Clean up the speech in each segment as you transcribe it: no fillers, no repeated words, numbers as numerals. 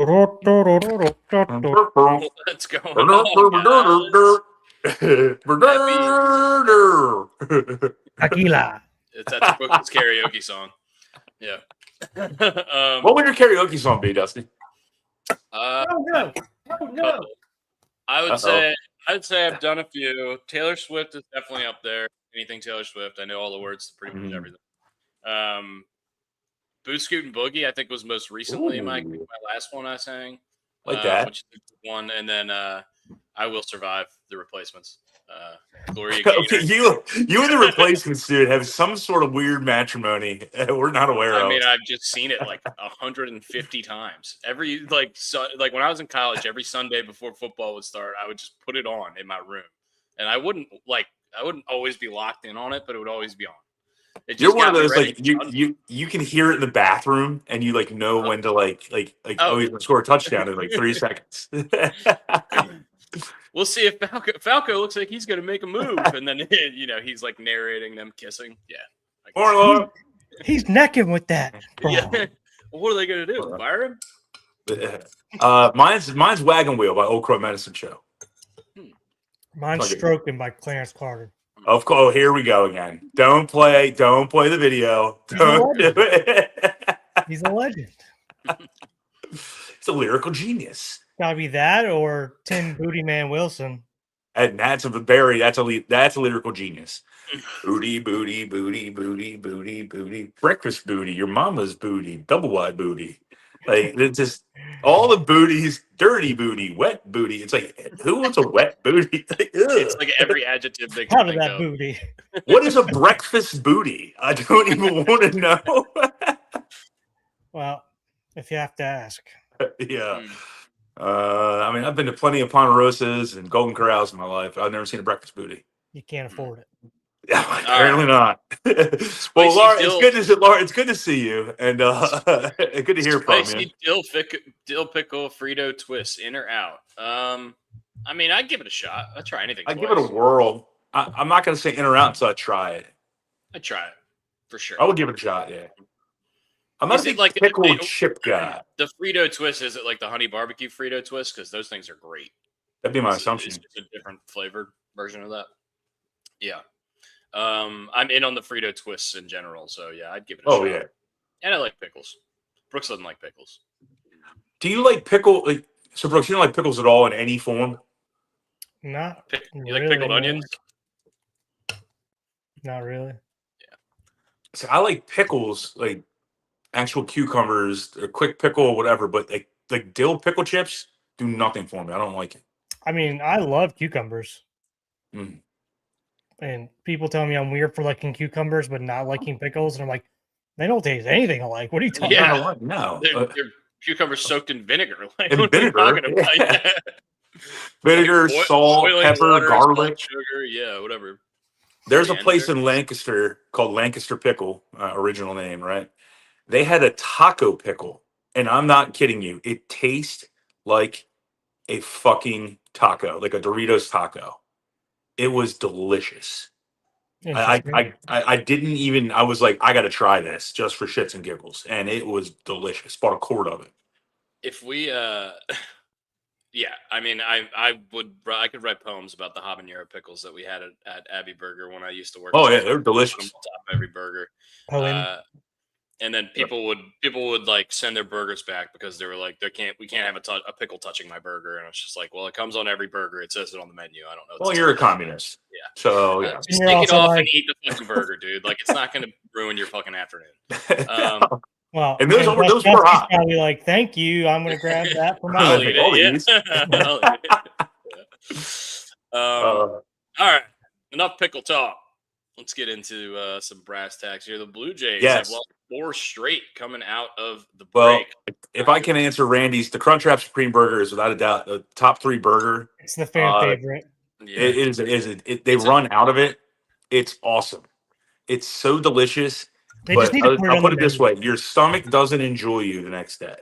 What's going on, guys? Aquila. That's Brooklyn's karaoke song. Yeah. What would your karaoke song be, Dusty? No. I would Uh-oh. say I've done a few. Taylor Swift is definitely up there. Anything Taylor Swift, I know all the words to pretty much everything. Boot Scoot and Boogie, I think, was most recently my last one I sang. Like that. Which is one, and then I Will Survive, The Replacements. Gloria Okay, Gaynor. you and the Replacements, dude, have some sort of weird matrimony we're not aware of. I mean, I've just seen it like 150 times. Every like when I was in college, every Sunday before football would start, I would just put it on in my room, and I wouldn't always be locked in on it, but it would always be on. You're one of those like you can hear it in the bathroom and you like know when to like he's gonna score a touchdown in like 3 seconds. We'll see if Falco looks like he's gonna make a move, and then he's like narrating them kissing. Yeah, he's necking with that. Bro. Yeah. Well, what are they gonna do? Fire him? Mine's Wagon Wheel by Old Crow Medicine Show. Mine's Stroking by Clarence Carter. Of course, here we go again. Don't play the video. Don't do it. He's a legend. It's a lyrical genius. Gotta be that or Tim Booty Man Wilson. And that's a lyrical genius. Booty, booty, booty, booty, booty, booty. Breakfast booty, your mama's booty, double wide booty. Like it's just all the booties, dirty booty, wet booty. It's like, who wants a wet booty? It's like every adjective they Out of that booty. What is a breakfast booty? I don't even want to know. Well, if you have to ask. Yeah. I mean, I've been to plenty of Ponderosas and Golden Corrals in my life. I've never seen a breakfast booty. You can't afford it. Apparently not. Well, Laura, it's good to see you, and good to hear from you. Dill pickle Frito twist, in or out? I mean, I'd give it a shot. I'd try anything. I'd give it a whirl. I'm not going to say in or out until I try it. I'd try it for sure. I would give it a shot. Yeah. I'm not a big pickle chip guy. The Frito twist, is it like the honey barbecue Frito twist? Because those things are great. That'd be my assumption. It's a different flavored version of that. Yeah. I'm in on the Frito twists in general, so yeah, I'd give it a shot. Yeah. And I like pickles. Brooks doesn't like pickles. Do you like pickle? So, Brooks, you don't like pickles at all in any form? Not you like pickled onions? Not really. Yeah. So I like pickles, like actual cucumbers, or quick pickle or whatever, but like dill pickle chips do nothing for me. I don't like it. I mean, I love cucumbers. And people tell me I'm weird for liking cucumbers but not liking pickles, and I'm like, they don't taste anything alike. What are you talking about? No, they're cucumbers soaked in vinegar. Like, in what vinegar, are you talking about? Yeah. Vinegar, like salt, pepper, water, garlic, sugar, yeah, whatever. There's a place in Lancaster called Lancaster Pickle, original name, right? They had a taco pickle, and I'm not kidding you. It tastes like a fucking taco, like a Doritos taco. It was delicious. I didn't even. I was like, I got to try this just for shits and giggles, and it was delicious. Bought a quart of it. If we, yeah, I mean, I could write poems about the habanero pickles that we had at Abbey Burger when I used to work. Oh yeah, they're delicious. On top of every burger. And then people would like send their burgers back because they were like, we can't have a pickle touching my burger, and it's just like, well, it comes on every burger. It says it on the menu. I don't know. Well, you're a communist. Yeah. So yeah, just take it off and eat the fucking burger, dude. Like, it's not going to ruin your fucking afternoon. Well, and those were hot. Probably like, thank you. I'm going to grab that for my. All right, enough pickle talk. Let's get into some brass tacks here. The Blue Jays have lost 4 straight coming out of the break. Well, if I can answer Randy's, the Crunchwrap Supreme Burger is without a doubt the top 3 burger. It's the fan favorite. Yeah. It is. They run out of it. It's awesome. It's so delicious. But I'll put it this way: your stomach doesn't enjoy you the next day.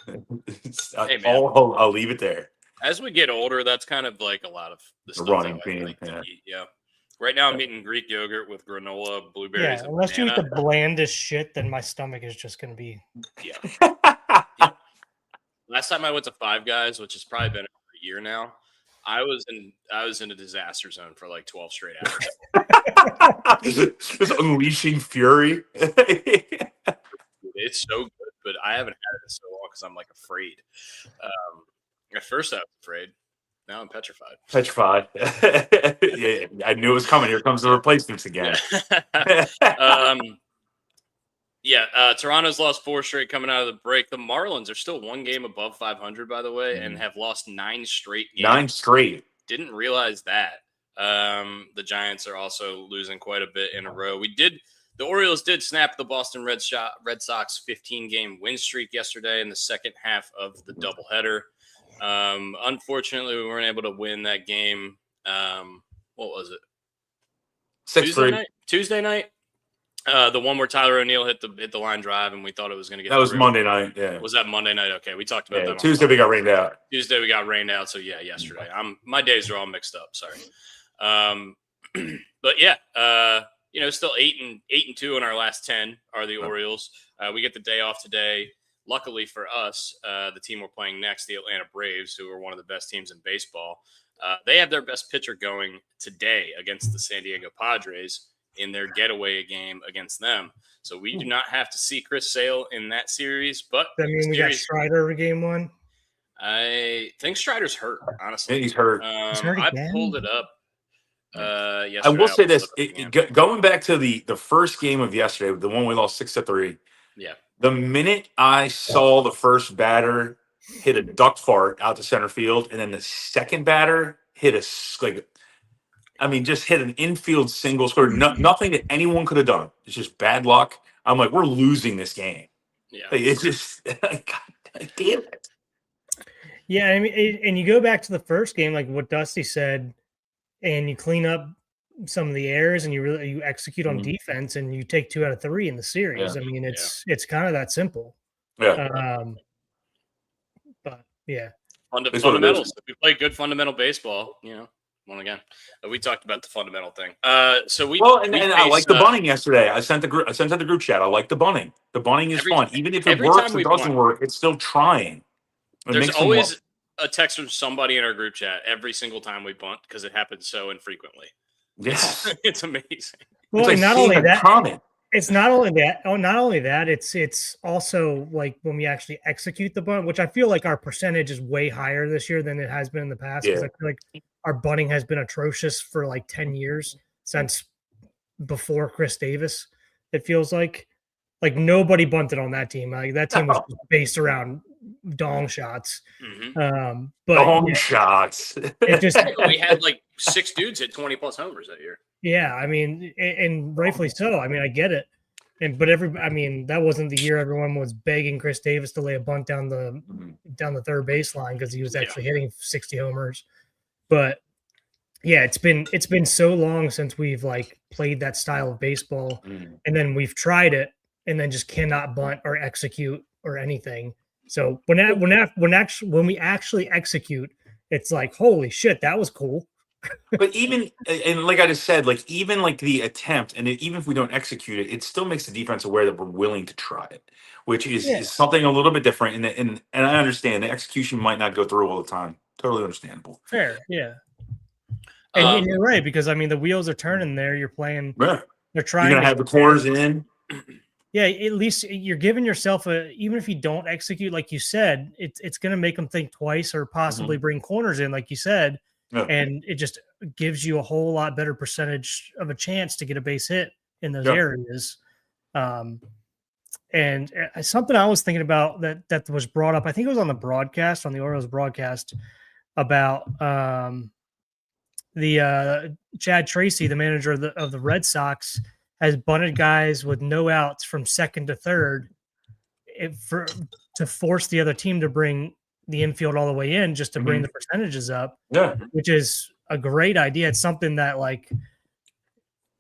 Hey, I'll leave it there. As we get older, that's kind of like a lot of the stuff running that I like to eat. Yeah. Right now, I'm eating Greek yogurt with granola, blueberries. Yeah, unless you eat the blandest shit, then my stomach is just going to be. Yeah. last time I went to Five Guys, which has probably been a year now, I was in a disaster zone for like 12 straight hours. Just unleashing fury. It's so good, but I haven't had it in so long because I'm like afraid. At first I was afraid. Now I'm petrified. Petrified. Yeah, I knew it was coming. Here comes the replacements again. Toronto's lost 4 straight coming out of the break. The Marlins are still 1 game above 500, by the way, and have lost 9 straight games. 9 straight. Didn't realize that. The Giants are also losing quite a bit in a row. The Orioles did snap the Boston Red Sox 15-game win streak yesterday in the second half of the doubleheader. Unfortunately, we weren't able to win that game. What was it? 6-3. Tuesday night. The one where Tyler O'Neill hit the line drive, and we thought it was going to get. That was through. Monday night. Yeah. Was that Monday night? Okay, we talked about that. Tuesday we got rained out. Tuesday we got rained out. So yeah, yesterday. My days are all mixed up. Sorry. But yeah, still 8-2 in our last 10 are the Orioles. We get the day off today. Luckily for us, the team we're playing next, the Atlanta Braves, who are one of the best teams in baseball, they have their best pitcher going today against the San Diego Padres in their getaway game against them. So we do not have to see Chris Sale in that series. But I mean, we got Strider game 1. I think Strider's hurt, honestly. He's hurt. He's hurt I again? pulled it up. I will say this: going back to the first game of yesterday, the one we lost 6-3. Yeah. The minute I saw the first batter hit a duck fart out to center field, and then the second batter hit just hit an infield single score. Nothing that anyone could have done. It's just bad luck. I'm like, we're losing this game. Yeah. It's just, God damn it. Yeah, I mean, and you go back to the first game, like what Dusty said, and you clean up some of the errors, and you execute on defense, and you take 2 out of 3 in the series. Yeah. I mean, it's kind of that simple. Yeah. But yeah, fundamentals. If we play good fundamental baseball, Well, again, we talked about the fundamental thing. I like the bunting yesterday. I sent to the group chat. I like the bunting. The bunting is fun, even if it works or doesn't work. It's still trying. There's always a text from somebody in our group chat every single time we bunt because it happens so infrequently. Yes, it's amazing. Well, it's not only that. Comment. It's not only that. Oh, not only that. It's also like when we actually execute the bunt, which I feel like our percentage is way higher this year than it has been in the past. Because I feel like our bunting has been atrocious for like 10 years since before Chris Davis. It feels like nobody bunted on that team. Like that team was based around dong shots. Mm-hmm. But dong shots. It just we had like 6 dudes hit 20+ homers that year. Yeah, I mean, and rightfully so. I mean, I get it. That wasn't the year everyone was begging Chris Davis to lay a bunt down the third baseline because he was actually hitting 60 homers. But yeah, it's been so long since we've like played that style of baseball, and then we've tried it, and then just cannot bunt or execute or anything. So when we actually execute, it's like, holy shit, that was cool. But even, and like I just said, like even like the attempt, and even if we don't execute it, it still makes the defense aware that we're willing to try it, which is something a little bit different. And I understand the execution might not go through all the time. Totally understandable. Fair, yeah. And you're right, because I mean the wheels are turning there. You're playing. Yeah. They're trying. You're gonna have the corners in. Yeah, at least you're giving yourself even if you don't execute, like you said, it's gonna make them think twice or possibly bring corners in, like you said. Yeah. And it just gives you a whole lot better percentage of a chance to get a base hit in those areas. And something I was thinking about that was brought up, I think it was on the Orioles broadcast, about the Chad Tracy, the manager of the Red Sox, has bunted guys with no outs from second to third to force the other team to bring the infield all the way in just to bring the percentages up, which is a great idea. It's something that like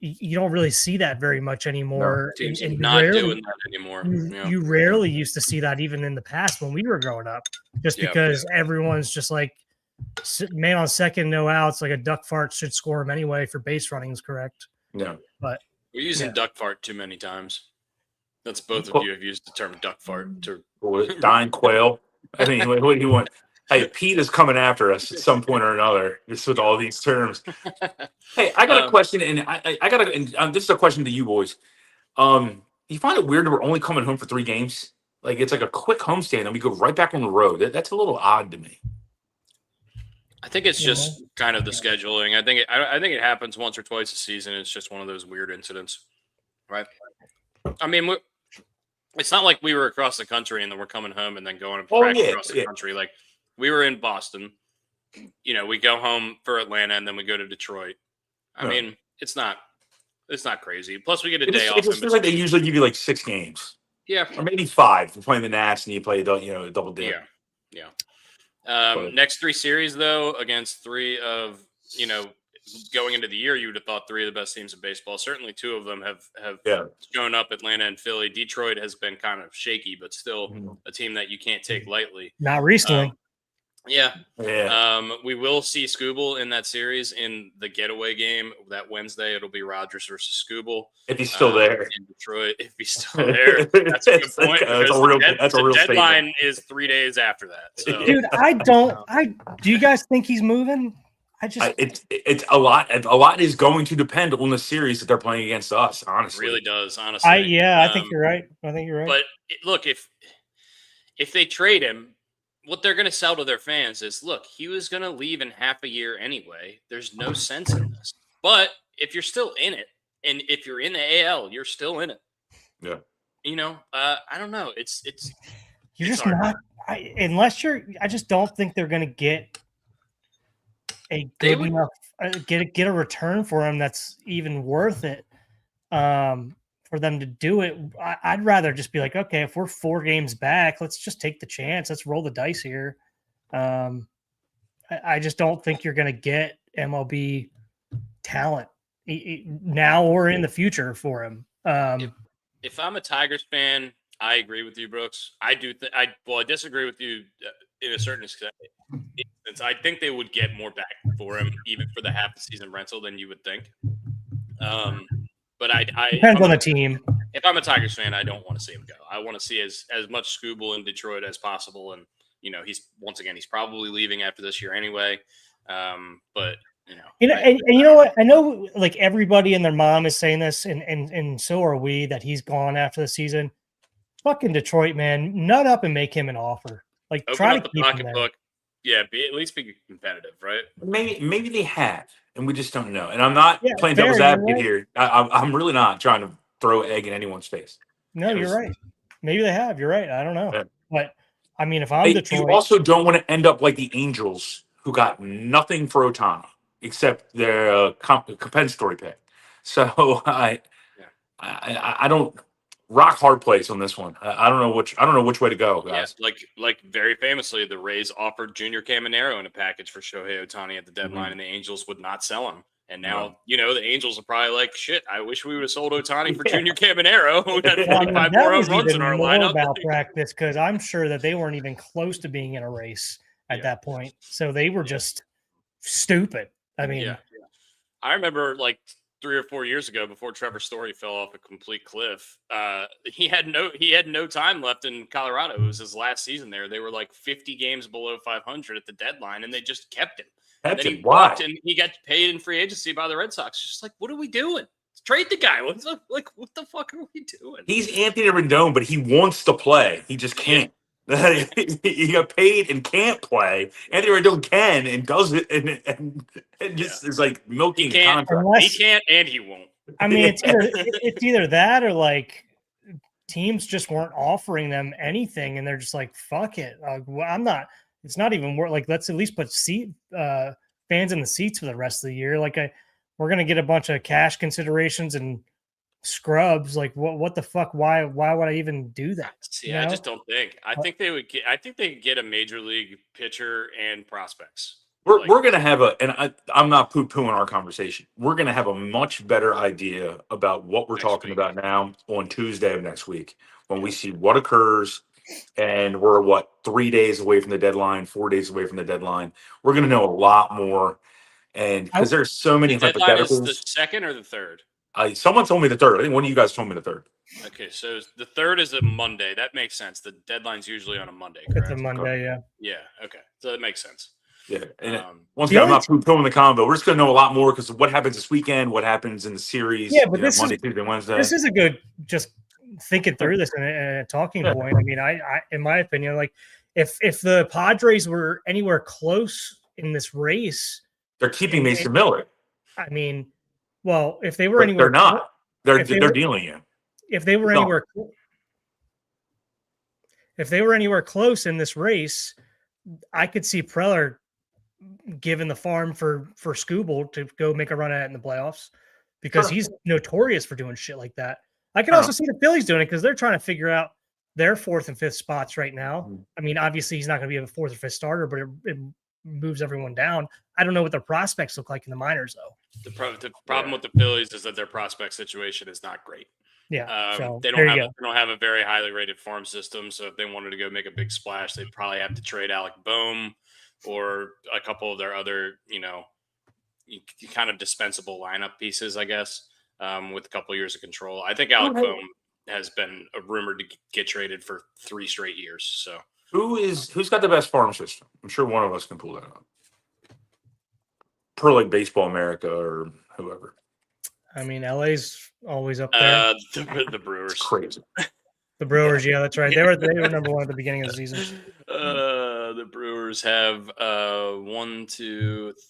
you don't really see that very much anymore. No, teams not doing that anymore. You rarely used to see that even in the past when we were growing up, just because everyone's just like man on second, no outs, like a duck fart should score him anyway for base running is correct. Yeah. But we're using duck fart too many times. That's both of you have used the term duck fart to dying quail. I mean, what do you want? Hey, Pete is coming after us at some point or another, just with all these terms. Hey, I got a question, and I got to. And this is a question to you boys. You find it weird that we're only coming home for 3 games? Like it's like a quick homestand, and we go right back on the road. That's a little odd to me. I think it's just kind of the scheduling. I think it happens once or twice a season. It's just one of those weird incidents, right? I mean, it's not like we were across the country and then we're coming home and then going across the country. Like we were in Boston. You know, we go home for Atlanta and then we go to Detroit. I mean, it's not crazy. Plus, we get a day off. It feels like they usually give you like 6 games. Yeah, or maybe 5. If you're playing the Nats and you play a double dip. Yeah. Next 3 series though, against 3 of going into the year, you would have thought 3 of the best teams in baseball. Certainly 2 of them have shown up. Atlanta and Philly. Detroit has been kind of shaky, but still a team that you can't take lightly. Not recently. Yeah. We will see Skubal in that series in the getaway game that Wednesday. It'll be Rogers versus Skubal. If he's still there in Detroit, if he's still there, that's a good point. That's a real deadline is 3 days after that. So. Dude, do you guys think he's moving? It's a lot. A lot is going to depend on the series that they're playing against us. Honestly, it really does. Honestly, I think you're right. But look, if they trade him, what they're going to sell to their fans is, look, he was going to leave in half a year anyway. There's no sense in this. But if you're still in it, and if you're in the AL, you're still in it. Yeah. I don't know. You're just not. I just don't think they're going to get a good enough get a return for him that's even worth it for them to do it. I'd rather just be like, okay, if we're 4 games back, let's just take the chance. Let's roll the dice here. I just don't think you're going to get MLB talent now or in the future for him. If I'm a Tigers fan, I agree with you, Brooks. I do. I disagree with you in a certain extent. I think they would get more back for him, even for the half the season rental, than you would think. But I depends on the team. If I'm a Tigers fan, I don't want to see him go. I want to see as much Skubal in Detroit as possible. And he's probably leaving after this year anyway. But and you know what? I know like everybody and their mom is saying this, and so are we, that he's gone after the season. Fucking Detroit, man, nut up and make him an offer. Like open try up to the keep him pocketbook. Yeah, at least be competitive, right? Maybe they have, and we just don't know. And I'm not playing devil's advocate here. I'm really not trying to throw egg in anyone's face. No, you're right. Maybe they have. You're right. I don't know. Yeah. But I mean, if I'm Detroit, you also don't want to end up like the Angels, who got nothing for Ohtani except their compensatory pick. So I don't. Rock hard place on this one. I don't know which way to go, guys. Yeah, like very famously, the Rays offered Junior Caminero in a package for Shohei Ohtani at the deadline, and the Angels would not sell him. And now, the Angels are probably like, shit, I wish we would have sold Ohtani for Junior Caminero. Who had 45 more home runs in our lineup. About practice, because I'm sure that they weren't even close to being in a race at that point. So they were just stupid. I mean, I remember like 3 or 4 years ago, before Trevor Story fell off a complete cliff, he had no time left in Colorado. It was his last season there. They were like 50 games below 500 at the deadline, and they just kept him. And then he walked, and he got paid in free agency by the Red Sox. Just like, what are we doing? Trade the guy. What the fuck are we doing? He's Anthony Rendon, but he wants to play. He just can't. He got paid and can't play. Anthony Rendon can and does it, and just is like milking the contract. He can't and he won't. I mean, it's either that or like teams just weren't offering them anything, and they're just like, fuck it. I'm not. It's not even worth. Like, let's at least put fans in the seats for the rest of the year. Like, we're gonna get a bunch of cash considerations and scrubs. Like, what the fuck? Why would I even do that? See, I just don't think. I think they would get. I think they could get a major league pitcher and prospects. We're gonna have I'm not poo-pooing our conversation. We're gonna have a much better idea about what we're talking about now on Tuesday of next week, when we see what occurs. And we're 3 days away from the deadline, 4 days away from the deadline. We're going to know a lot more, and because there's so many hypotheticals. Is the second or the third? Someone told me the 3rd. I think one of you guys told me the 3rd. Okay, so the 3rd is a Monday. That makes sense. The deadline's usually on a Monday, It's correct? a Monday, yeah. Yeah. Okay, so that makes sense. Yeah. And once the again, I'm only not poo-pooing the combo. We're just going to know a lot more because of what happens this weekend, what happens in the series. Yeah, but this Monday, is Tuesday, Wednesday. this is a good just thinking through this and a talking Yeah. point. I mean, I in my opinion, like if the Padres were anywhere close in this race, They're keeping and- Mason Miller. I mean, well, if they were But anywhere, they're not. They're if they were- dealing him. if they were No. anywhere, if they were anywhere close in this race, I could see Preller giving the farm for Skubal to go make a run at it in the playoffs because Sure. he's notorious for doing shit like that. I can Sure. also see the Phillies doing it because they're trying to figure out their 4th and 5th spots right now. Mhm. I mean, obviously he's not going to be a 4th or 5th starter, but it moves everyone down. I don't know what their prospects look like in the minors though. The problem with the Phillies is that their prospect situation is not great. Yeah, so They there don't you have they don't have a very highly rated farm system. So if they wanted to go make a big splash, they'd probably have to trade Alec Boehm or a couple of their other, kind of dispensable lineup pieces, I guess, with a couple of years of control. I think Alec Boehm has been rumored to get traded for 3 straight years. So Who's got the best farm system? I'm sure one of us can pull that up. Per like Baseball America or whoever. I mean, LA's always up there. The Brewers. It's crazy. The Brewers, yeah, that's right. They were number 1 at the beginning of the season. The Brewers have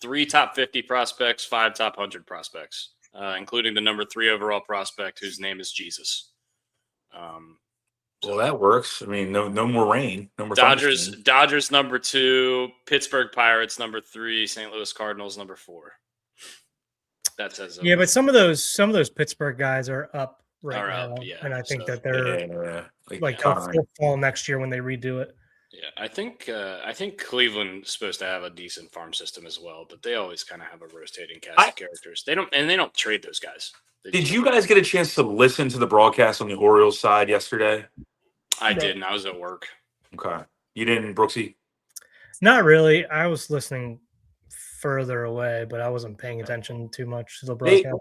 3 top 50 prospects, 5 top 100 prospects, including the number 3 overall prospect whose name is Jesus. Well, that works. I mean, no more rain. No more Dodgers number 2, Pittsburgh Pirates number 3, St. Louis Cardinals number 4. That says Yeah, but some of those Pittsburgh guys are up now, yeah. and I think that they're like they'll fall next year when they redo it. Yeah, I think Cleveland's supposed to have a decent farm system as well, but they always kind of have a rotating cast of characters. They don't trade those guys. Did you guys get a chance to listen to the broadcast on the Orioles side yesterday? I didn't. I was at work. Okay, you didn't, Brooksy? Not really. I was listening further away, but I wasn't paying attention too much to the broadcast.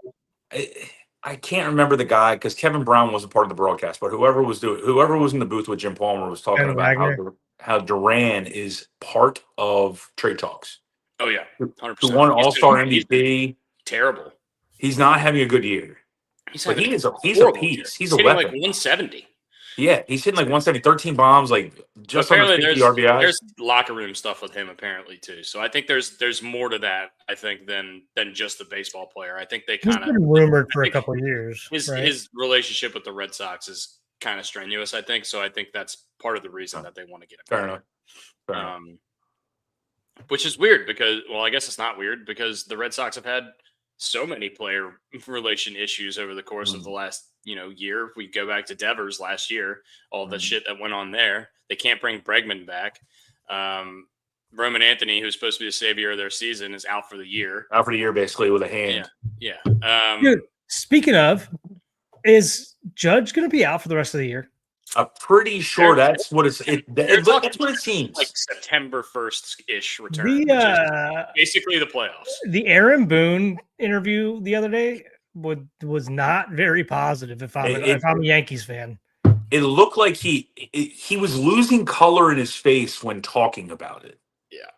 I can't remember the guy because Kevin Brown wasn't part of the broadcast, but whoever was in the booth with Jim Palmer was talking about how Duran is part of trade talks. Oh yeah, 100%. Who won All-Star MVP? Terrible. He's not having a good year. He's a piece. He's a weapon. Like 170. Yeah, he's hitting like 170, 13 bombs, like just under 50 RBIs. There's locker room stuff with him apparently too. So I think there's more to that. I think than just the baseball player. I think they kind of been rumored for a couple of years. His relationship with the Red Sox is kind of strenuous. I think so. I think that's part of the reason that they want to get him. Fair enough. Which is weird because, well, I guess it's not weird because the Red Sox have had so many player relation issues over the course of the last year. If we go back to Devers last year, all the shit that went on there. They can't bring Bregman back. Roman Anthony, who's supposed to be the savior of their season, is out for the year. Out for the year, basically, with a hand. Yeah. Dude, speaking of, is Judge going to be out for the rest of the year? I'm pretty sure that's what that's what it seems. Like September 1st-ish return, which is basically the playoffs. The Aaron Boone interview the other day was not very positive. If I'm a Yankees fan, it looked like he was losing color in his face when talking about it. Yeah,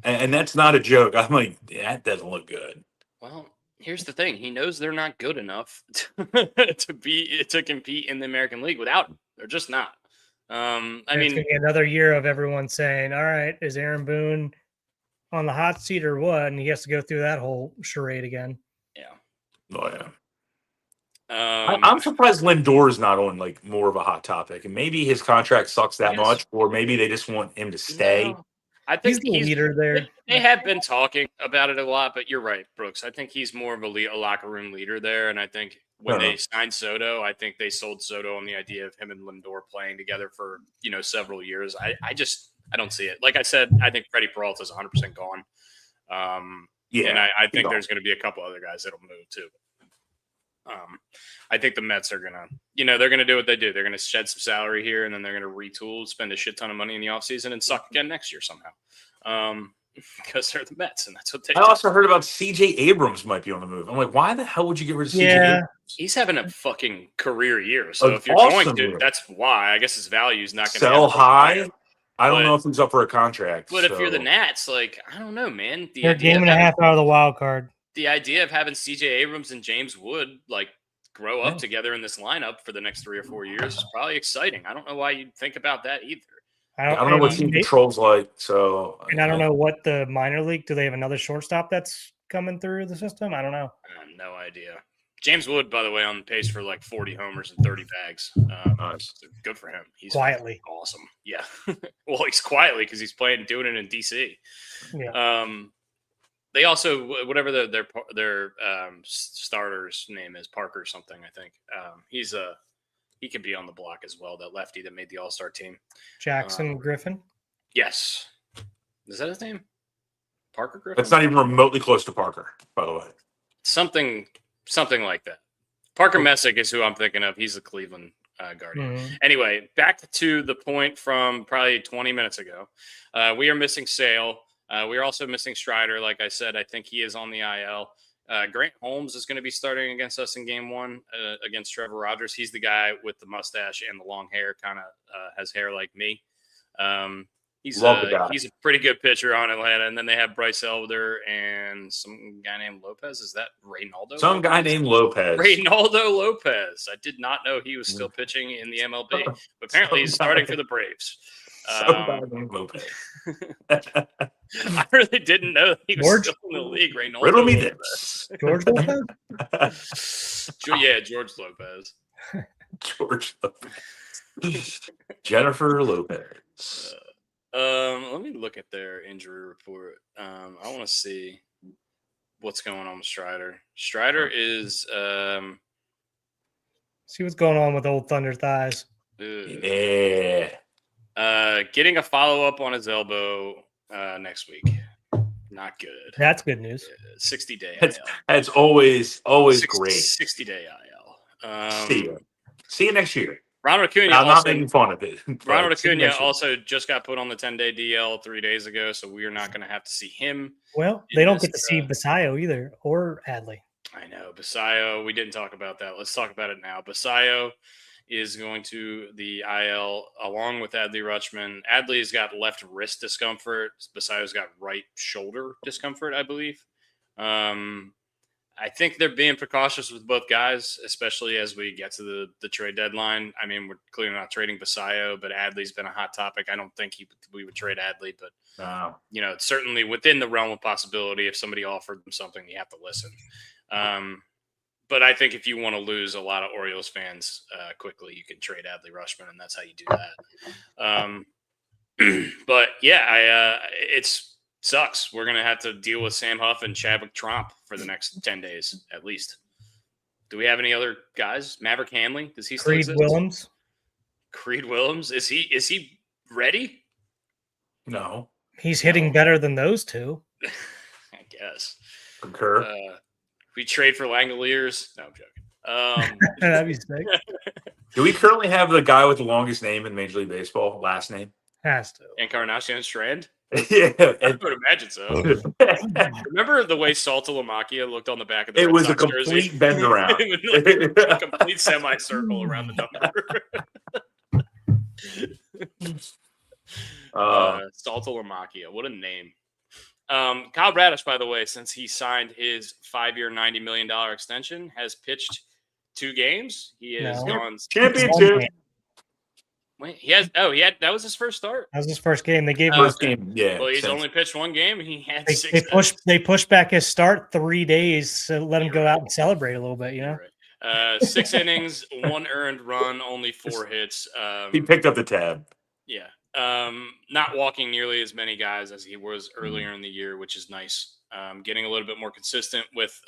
and that's not a joke. I'm like, that doesn't look good. Well, here's the thing: he knows they're not good enough to compete in the American League without him. They're just not. I mean, it's gonna be another year of everyone saying, "All right, is Aaron Boone on the hot seat or what?" And he has to go through that whole charade again. Yeah. Oh yeah. I'm surprised Lindor is not on like more of a hot topic, and maybe his contract sucks that much, or maybe they just want him to stay. No, I think he's the leader there. They have been talking about it a lot, but you're right, Brooks. I think he's more of a locker room leader there, and I think when they signed Soto, I think they sold Soto on the idea of him and Lindor playing together for several years. I don't see it. Like I said, I think Freddie Peralta is 100% gone. And I think there's going to be a couple other guys that'll move too. I think the Mets are going to, they're going to do what they do. They're going to shed some salary here, and then they're going to retool, spend a shit ton of money in the offseason, and suck again next year somehow. because they're the Mets, and that's what they I do. also heard about C.J. Abrams might be on the move. I'm like, why the hell would you get rid of C.J. Yeah. Abrams? He's having a fucking career year. So An if you're awesome going to, year. that's why. I guess his value is not going to Sell high. I don't But- know if he's up for a contract. But if you're the so- Nats, like, I don't know, man. They're a game and a half out of the wild card. The idea of having C.J. Abrams and James Wood like grow up Yeah. together in this lineup for the next 3 or 4 years is probably exciting. I don't know why you'd think about that either. I don't know what team control's like. So, And I don't know what the minor league. Do they have another shortstop that's coming through the system? I don't know. I have no idea. James Wood, by the way, on the pace for like 40 homers and 30 bags. Nice. So good for him. He's Quietly. awesome. Yeah. Well, he's quietly because he's doing it in DC. Yeah. They also, whatever their starter's name is, Parker something, I think. He could be on the block as well. That lefty that made the All-Star team. Jackson Griffin. Yes. Is that his name? Parker Griffin? That's not even remotely close to Parker, by the way. Something like that. Parker Messick is who I'm thinking of. He's the Cleveland Guardian. Mhm. Anyway, back to the point from probably 20 minutes ago. We are missing Sale. We are also missing Strider. Like I said, I think he is on the IL. Grant Holmes is going to be starting against us in game 1 against Trevor Rogers. He's the guy with the mustache and the long hair, kind of has hair like me. He's a pretty good pitcher on Atlanta. And then they have Bryce Elder and some guy named Lopez. Is that Reynaldo? Some guy named Lopez. Reynaldo Lopez. I did not know he was still pitching in the MLB, but apparently he's starting for the Braves. Some guy named Lopez. I really didn't know he was still in the league. Reynaldo Riddle me Lopez. this. George Lopez? Yeah, George Lopez. George Lopez. Jennifer Lopez. Let me look at their injury report. I want to see what's going on with Strider. Strider is See what's going on with old Thunder thighs. Yeah. Getting a follow-up on his elbow next week. Not good. That's good news. 60-day IL. That's always great. 60-day IL. See you next year. Ronald Acuna I'm not making fun of it. Ronald Acuna also just got put on the 10-day DL 3 days ago, so we are not going to have to see him. Well, they don't get to see Basayo either, or Adley. I know. Basayo, we didn't talk about that. Let's talk about it now. Basayo is going to the IL along with Adley Rutschman. Adley's got left wrist discomfort. Basayo's got right shoulder discomfort, I believe. I think they're being precautious with both guys, especially as we get to the trade deadline. I mean, we're clearly not trading Basayo, but Adley's been a hot topic. I don't think we would trade Adley, but it's certainly within the realm of possibility. If somebody offered them something, you have to listen. But I think if you want to lose a lot of Orioles fans quickly, you can trade Adley Rutschman, and that's how you do that. But yeah, it's sucks. We're going to have to deal with Sam Huff and Chadwick Tromp for the next 10 days at least. Do we have any other guys? Maverick Hanley? Does he still exist? Creed Willems? Is he ready? No. He's hitting better than those two. I guess. Concur. We trade for Langoliers. No, I'm joking. That'd be sick. Do we currently have the guy with the longest name in Major League Baseball? Last name? Has to. Encarnacion Strand? Yeah. I would imagine so. Remember the way Salta Lamacchia looked on the back of the It Red was Sox a complete jersey? bend around. A complete semicircle around the number. Salta Lamacchia. What a name. Kyle Bradish, by the way, since he signed his 5-year, $90 million extension, has pitched 2 games. He has gone championship. Wait, that was his first start. That was his first game. They gave first game. Yeah. Well, he's only pitched 1 game, and he had they pushed back his start 3 days to let him go out and celebrate a little bit. 6 innings, 1 earned run, only 4 hits. He picked up the tab. Yeah. Not walking nearly as many guys as he was earlier in the year, which is nice. Getting a little bit more consistent with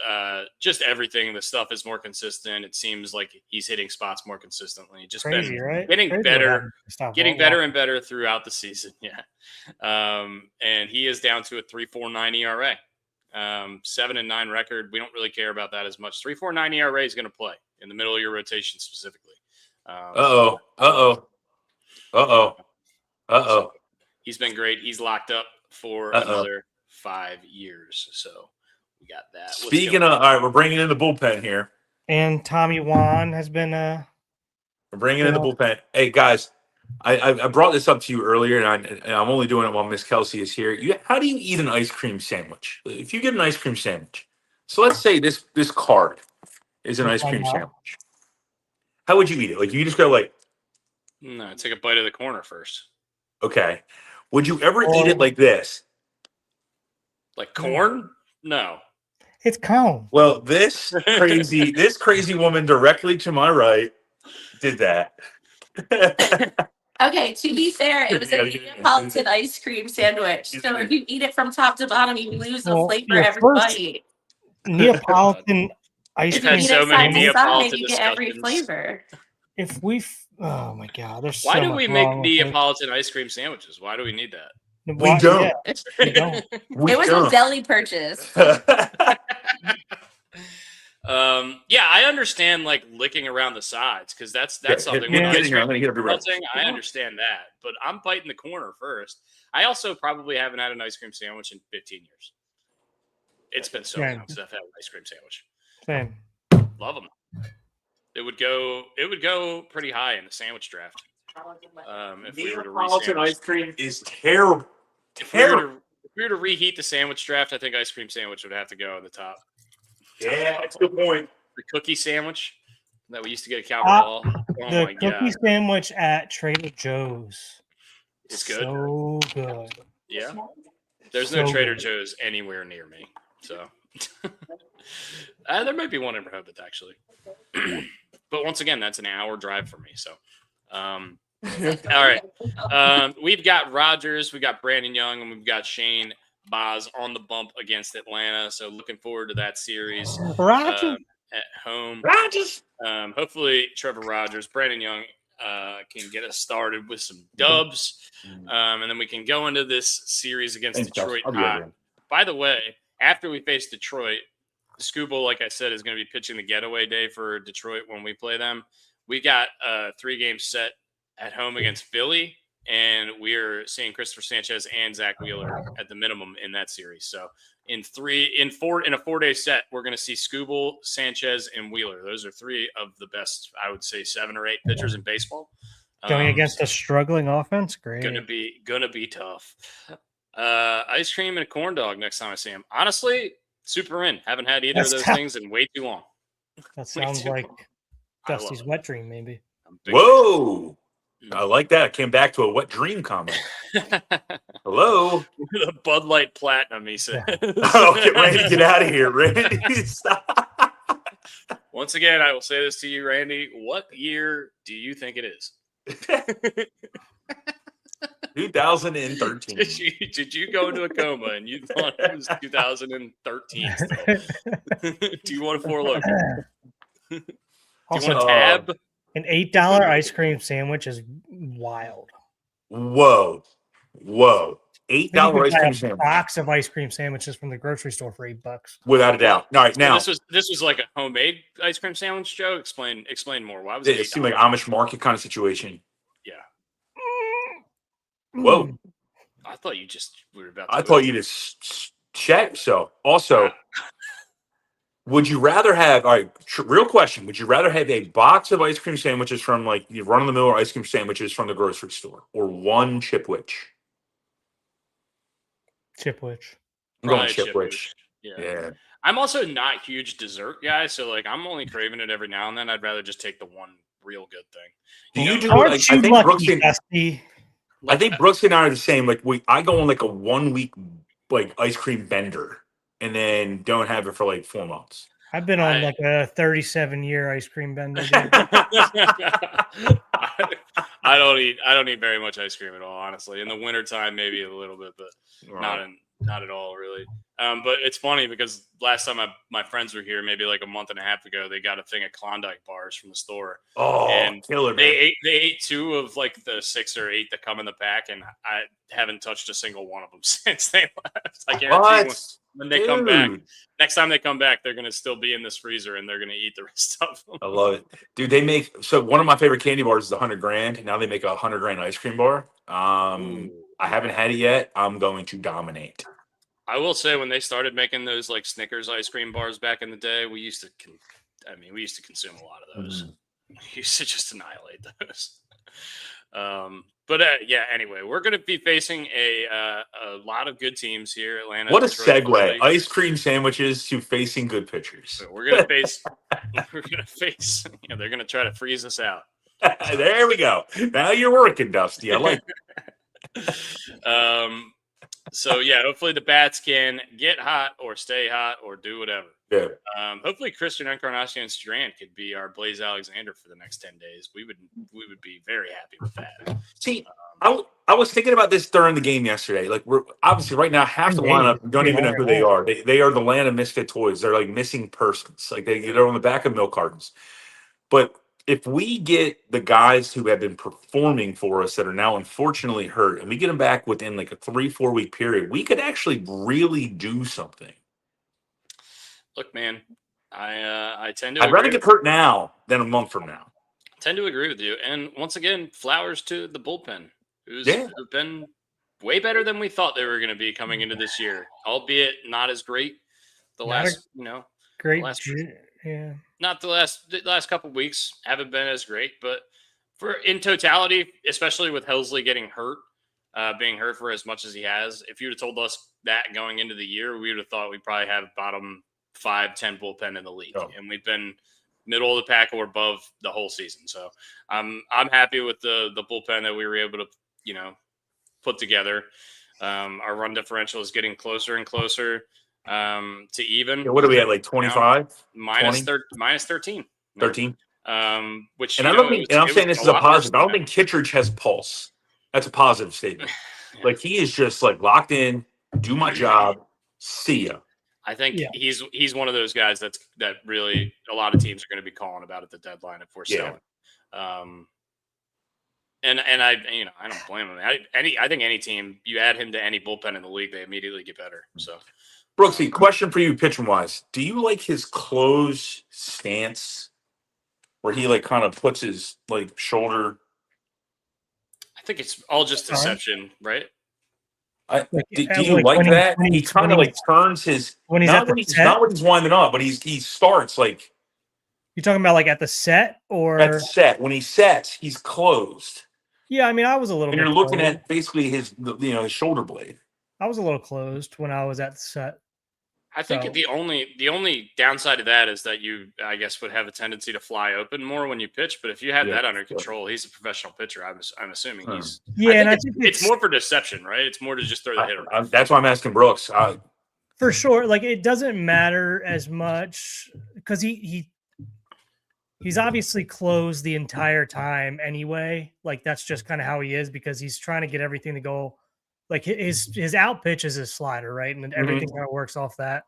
just everything. The stuff is more consistent. It seems like he's hitting spots more consistently. Just crazy, right? Getting crazy better, better and better throughout the season. Yeah. And he is down to a 3.49 ERA, 7-9 record. We don't really care about that as much. 3.49 ERA is going to play in the middle of your rotation specifically. Uh-oh. He's been great. He's locked up for 5 years. So we got that. What's Speaking going of, on? all right, we're bringing in the bullpen here. And Tommy Juan has been We're bringing in the bullpen. Hey guys, I brought this up to you earlier, and I'm only doing it while Miss Kelsey is here. How do you eat an ice cream sandwich? If you get an ice cream sandwich, so let's say this card is an ice cream sandwich. How would you eat it? Like you just go like, No, take a bite of the corner first. okay. Would you ever eat it like this? Like corn? No. It's cone. Well, this crazy woman directly to my right did that. Okay, to be fair, it was a Neapolitan ice cream sandwich. So if you eat it from top to bottom, you lose the flavor every bite. Neapolitan ice If you cream. eat so it many side to side, Neapolitan you get every discussions. flavor. If we, oh my god, there's Why so do much we make wrong with it. Neapolitan ice cream sandwiches? Why do we need that? Why- don't. yeah, we don't. It was a deli purchase. Yeah, I understand like licking around the sides because that's something. I'm When gonna ice get cream everywhere. melting, I understand that, but I'm biting the corner first. I also probably haven't had an ice cream sandwich in 15 years. It's been so long since I've had an ice cream sandwich. Same. Love them. It would go pretty high in the sandwich draft. If we were to Neapolitan re-sandwich. ice cream is terrible. If we were to reheat the sandwich draft, I think ice cream sandwich would have to go at the top. Yeah, that's a good point. The cookie sandwich that we used to get at Calvert Hall. Oh The my cookie god, sandwich at Trader Joe's. it's good. So good. Yeah, there's So no Trader good. Joe's anywhere near me, so there might be one in Rehoboth actually. But once again, that's an hour drive for me. So, all right, we've got Rodgers, we got Brandon Young, and we've got Shane Baz on the bump against Atlanta. So looking forward to that series Rodgers. at home. Rodgers. Hopefully Trevor Rodgers, Brandon Young can get us started with some dubs. And then we can go into this series against Detroit. By the way, after we face Detroit, Scooble, like I said, is going to be pitching the getaway day for Detroit when we play them. We got a 3-game set at home against Philly, and we're seeing Christopher Sanchez and Zach Wheeler at the minimum in that series. So in a 4-day set, we're going to see Scooble, Sanchez, and Wheeler. Those are 3 of the best, I would say, 7 or 8 pitchers in baseball. Going against a struggling offense, great. Gonna be tough. Ice cream and a corn dog next time I see him. Honestly, super in. Haven't had either of those things in way too long. That sounds too like long. Dusty's wet dream, maybe. Whoa. I like that. I came back to a wet dream comment. Hello. The Bud Light Platinum, he said. Oh, get ready to get out of here, Randy. Stop. Once again, I will say this to you, Randy. What year do you think it is? 2013. Did you go into a coma and you thought it was 2013 still? Do you want a 4-local? Do you Also, want a tab? an $8 ice cream sandwich is wild. Whoa. $8 You can ice buy cream a sandwich. box of ice cream sandwiches from the grocery store for $8. Without a doubt. All right, now. So this was like a homemade ice cream sandwich, Joe. Explain more. Why was it? It seemed like Amish market kind of situation. Yeah. Whoa. I thought you just were about. I thought you just check. So, also, would you rather have, all right, real question, would you rather have a box of ice cream sandwiches from like you run of the mill ice cream sandwiches from the grocery store or one Chipwich? Chipwich. I'm going Probably Chipwich. Yeah. Yeah. I'm also not a huge dessert guy, so like I'm only craving it every now and then. I'd rather just take the one real good thing. Do you do Aren't like, you I think Brooks lucky, and Dusty? I think Brooks and I are the same. Like I go on like a 1 week like ice cream bender and then don't have it for like 4 months. I've been on like a 37-year ice cream bender. Dude. I don't eat very much ice cream at all, honestly. In the wintertime, maybe a little bit, but not at all, really. But it's funny because last time my friends were here, maybe like a month and a half ago, they got a thing of Klondike bars from the store. Oh, and killer, man. They ate 2 of like the 6 or 8 that come in the pack, and I haven't touched a single one of them since they left. I guarantee when they come back, next time they come back, they're going to still be in this freezer and they're going to eat the rest of them. I love it. Dude, they make, so one of my favorite candy bars is the 100 grand. Now they make a 100 grand ice cream bar. I haven't had it yet. I'm going to dominate. I will say when they started making those like Snickers ice cream bars back in the day, we used to consume a lot of those. We used to just annihilate those. Yeah. Anyway, we're going to be facing a lot of good teams here. Atlanta. What a Detroit, segue! Philly. Ice cream sandwiches to facing good pitchers. So we're going to face. We're going to face. They're going to try to freeze us out. There we go. Now you're working, Dusty. I like it. So yeah, hopefully the bats can get hot or stay hot or do whatever. Yeah. Hopefully Christian Encarnacion Strand could be our Blaze Alexander for the next 10 days. We would be very happy with that. See, I was thinking about this during the game yesterday. Like, we're obviously right now half the lineup don't even know who they are. They are the land of misfit toys. They're like missing persons. Like they're on the back of milk cartons. But if we get the guys who have been performing for us that are now unfortunately hurt, and we get them back within like a 3-4 week period, we could actually really do something. Look, man, I tend to. I'd rather get hurt now than a month from now. Tend to agree with you. And once again, flowers to the bullpen, who've been way better than we thought they were going to be coming into this year, albeit not as great. Not the last couple of weeks haven't been as great, but in totality, especially with Helsley getting hurt, being hurt for as much as he has, if you would have told us that going into the year, we would have thought we'd probably have bottom 5-10 bullpen in the league, and we've been middle of the pack or above the whole season. So I'm happy with the bullpen that we were able to put together. Our run differential is getting closer and closer to even. Yeah, what are we at, like 25? Minus 13. 13. Which and I'm saying this is a positive. I don't think Kittredge has pulse. That's a positive statement. Like he is just like locked in, do my job, see ya. I think he's one of those guys that really a lot of teams are going to be calling about at the deadline if we're selling. And I don't blame him. I think any team you add him to any bullpen in the league, they immediately get better. So, Brooksy, question for you, pitching wise, do you like his closed stance where he like kind of puts his like shoulder? I think it's all just deception, right? Do you like that? He kind of like turns his when he's not when he's winding up, but he starts like. You're talking about like at the set or at the set when he sets, he's closed. Yeah, I mean, I was a little. And you're looking at basically his his shoulder blade. I was a little closed when I was at the set. I think the only downside of that is that you, I guess, would have a tendency to fly open more when you pitch. But if you have that under control, he's a professional pitcher. I'm assuming he's. Yeah, I think it's more for deception, right? It's more to just throw the hitter. That's why I'm asking Brooks. For sure, like it doesn't matter as much because he's obviously closed the entire time anyway. Like that's just kind of how he is because he's trying to get everything to go. Like his out pitch is his slider, right? And everything kind of works off that.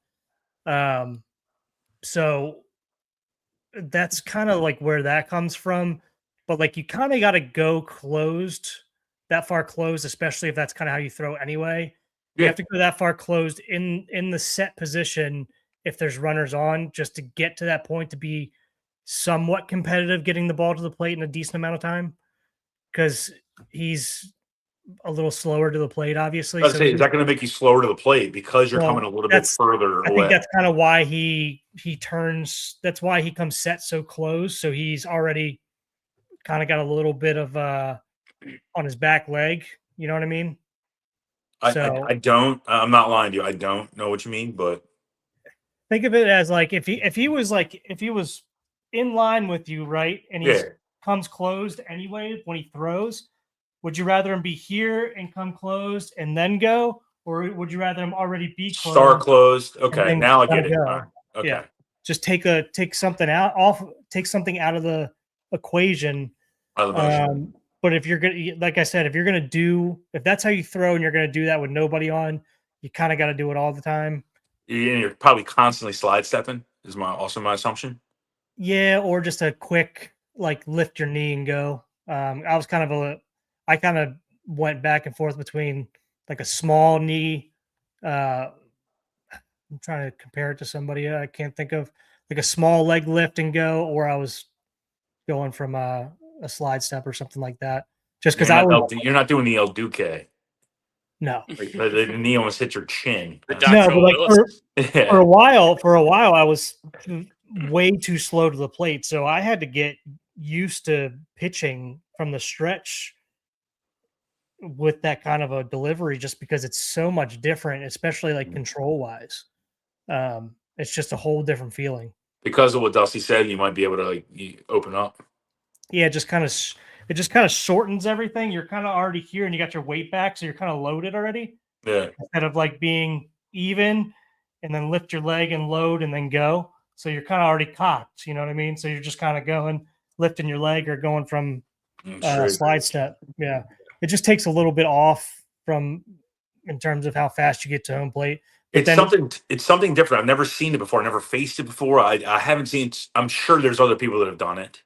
So that's kind of like where that comes from. But like you kind of got to go that far closed, especially if that's kind of how you throw anyway. You have to go that far closed in the set position if there's runners on, just to get to that point to be somewhat competitive getting the ball to the plate in a decent amount of time. Because he's a little slower to the plate, obviously. Is that going to make you slower to the plate because you're coming a little bit further away? I think that's kind of why he turns. That's why he comes set so close. So he's already kind of got a little bit of on his back leg. You know what I mean? I don't. I'm not lying to you. I don't know what you mean, but think of it as like if he was in line with you, right, and he comes closed anyway when he throws. Would you rather him be here and come closed and then go, or would you rather him already be closed? Start closed. Okay, now I get it. Okay. Yeah. Just take something out of the equation. But if you're gonna, like I said, if that's how you throw and you're gonna do that with nobody on, you kind of got to do it all the time. You're probably constantly slide stepping. Is my assumption. Yeah, or just a quick like lift your knee and go. I kind of went back and forth between like a small knee. I'm trying to compare it to somebody I can't think of, like a small leg lift and go, or I was going from a slide step or something like that. Just because you're not doing the El Duque. No. Like, the knee almost hit your chin. The No, Dr. but like Lewis. Yeah. for a while, I was way too slow to the plate, so I had to get used to pitching from the stretch with that kind of a delivery, just because it's so much different, especially like control wise. It's just a whole different feeling. Because of what Dusty said, you might be able to open up. Yeah, it just kind of shortens everything. You're kind of already here, and you got your weight back, so you're kind of loaded already. Yeah. Instead of like being even, and then lift your leg and load, and then go. So you're kind of already cocked. You know what I mean? So you're just kind of going, lifting your leg, or going from Straight. slide step. Yeah, it just takes a little bit off from in terms of how fast you get to home plate. But It's something different. I've never seen it before. I never faced it before. I haven't seen. I'm sure there's other people that have done it,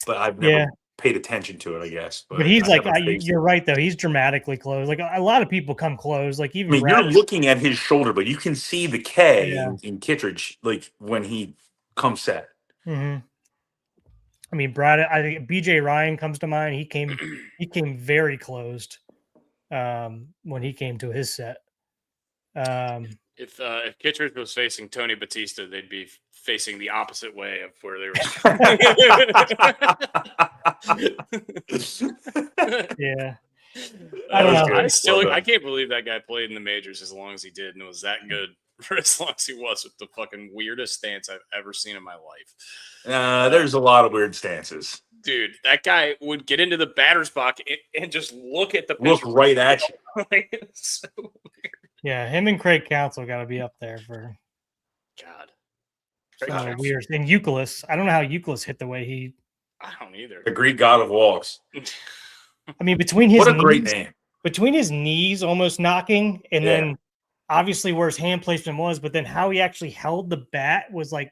but I've never paid attention to it. I guess. But he's I never like, faced you're it. right though. He's dramatically close. Like a lot of people come close. Like I even mean, you're Brad- looking at his shoulder, but you can see the K Yeah. in Kittredge, like when he comes set. Mhm. I mean, Brad. I think BJ Ryan comes to mind. He came very closed when he came to his set. If Kittredge was facing Tony Batista, they'd be facing the opposite way of where they were. Yeah. I don't know. I can't believe that guy played in the majors as long as he did and was that good for as long as he was, with the fucking weirdest stance I've ever seen in my life. There's a lot of weird stances. Dude, that guy would get into the batter's box and just look at the Look pitcher. right at you. It's so weird. Yeah, him and Craig Counsell got to be up there for God. weird. And Euclid, I don't know how Euclid hit the way he. I don't either. The Greek god of walks. I mean, between his What a great knees, name. between his knees almost knocking, and Yeah. then obviously where his hand placement was, but then how he actually held the bat was like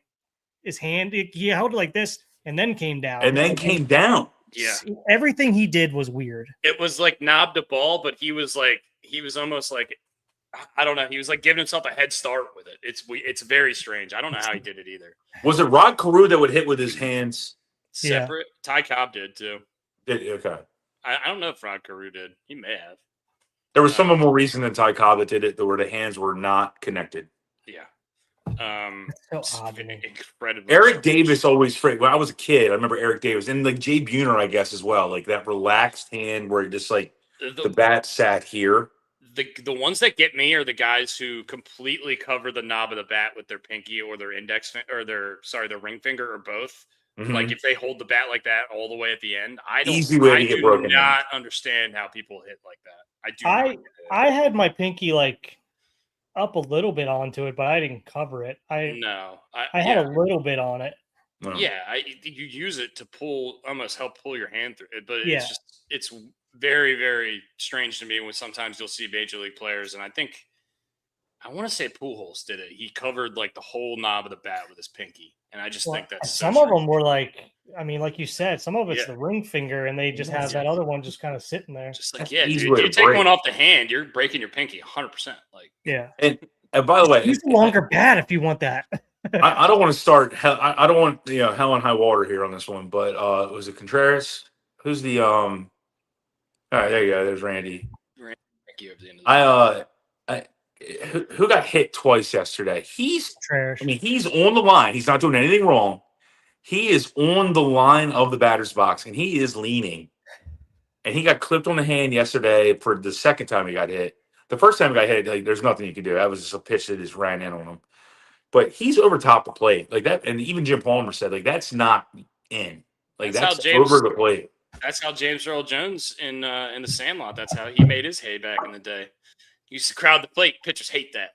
his hand. He held it like this and then came down. And then came down. Yeah. Everything he did was weird. It was like knob to ball, but he was almost like, I don't know. He was like giving himself a head start with it. It's very strange. I don't know how he did it either. Was it Rod Carew that would hit with his hands? Yeah. Separate. Ty Cobb did too. Okay. I don't know if Rod Carew did. He may have. There was someone more recent than Ty Cobb that did it, where the hands were not connected. Yeah. So odd to me. Incredibly. Eric Davis always, when I was a kid, I remember Eric Davis, and like Jay Buhner, I guess, as well. Like that relaxed hand where it just like the bat sat here. The ones that get me are the guys who completely cover the knob of the bat with their pinky or their their ring finger or both. Mhm. Like if they hold the bat like that all the way at the end, I broken do not understand how people hit like that. I do. not get it. I had my pinky like up a little bit onto it, but I didn't cover it. I had a little bit on it. No. Yeah, you use it to almost help pull your hand through it, but Yeah. it's very, very strange to me when sometimes you'll see major league players, and I want to say Pujols did it. He covered like the whole knob of the bat with his pinky, and I just think that's some so of them were like, I mean, like you said, some of it's Yeah. the ring finger, and they just have that other one just kind of sitting there. just like That's yeah, an easy dude, way you to take break. one off the hand, you're breaking your pinky 100%. Like Yeah, And by the way, use a longer bat if you want that. I don't want to start. I don't want hell and high water here on this one. But was it Contreras? Who's the All right, there you go. There's Randy. thank you at the end of the Who got hit twice yesterday? He's Trash. he's on the line. He's not doing anything wrong. He is on the line of the batter's box, and he is leaning. And he got clipped on the hand yesterday for the second time he got hit. The first time he got hit, like there's nothing you can do. That was just a pitch that just ran in on him. But he's over top the plate like that, and even Jim Palmer said like that's not in. Like That's how that's James- over the plate. That's how James Earl Jones in the Sandlot. That's how he made his hay back in the day. He used to crowd the plate. Pitchers hate that.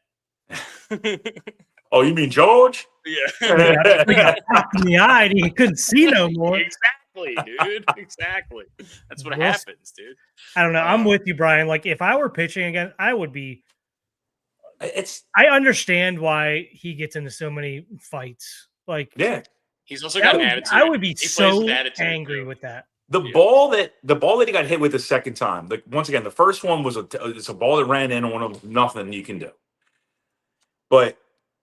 Oh, you mean George? Yeah. We got popped in the eye, and he couldn't see no more. Exactly, dude. Exactly. That's what Yes. happens, dude. I don't know. I'm with you, Brian. Like if I were pitching again, I would be. It's I understand why he gets into so many fights. Like yeah. He's also got an attitude. I would be He plays so with attitude, angry too. with that. The Yeah. ball that he got hit with the second time. Like once again, the first one was it's a ball that ran in on him. Nothing you can do. But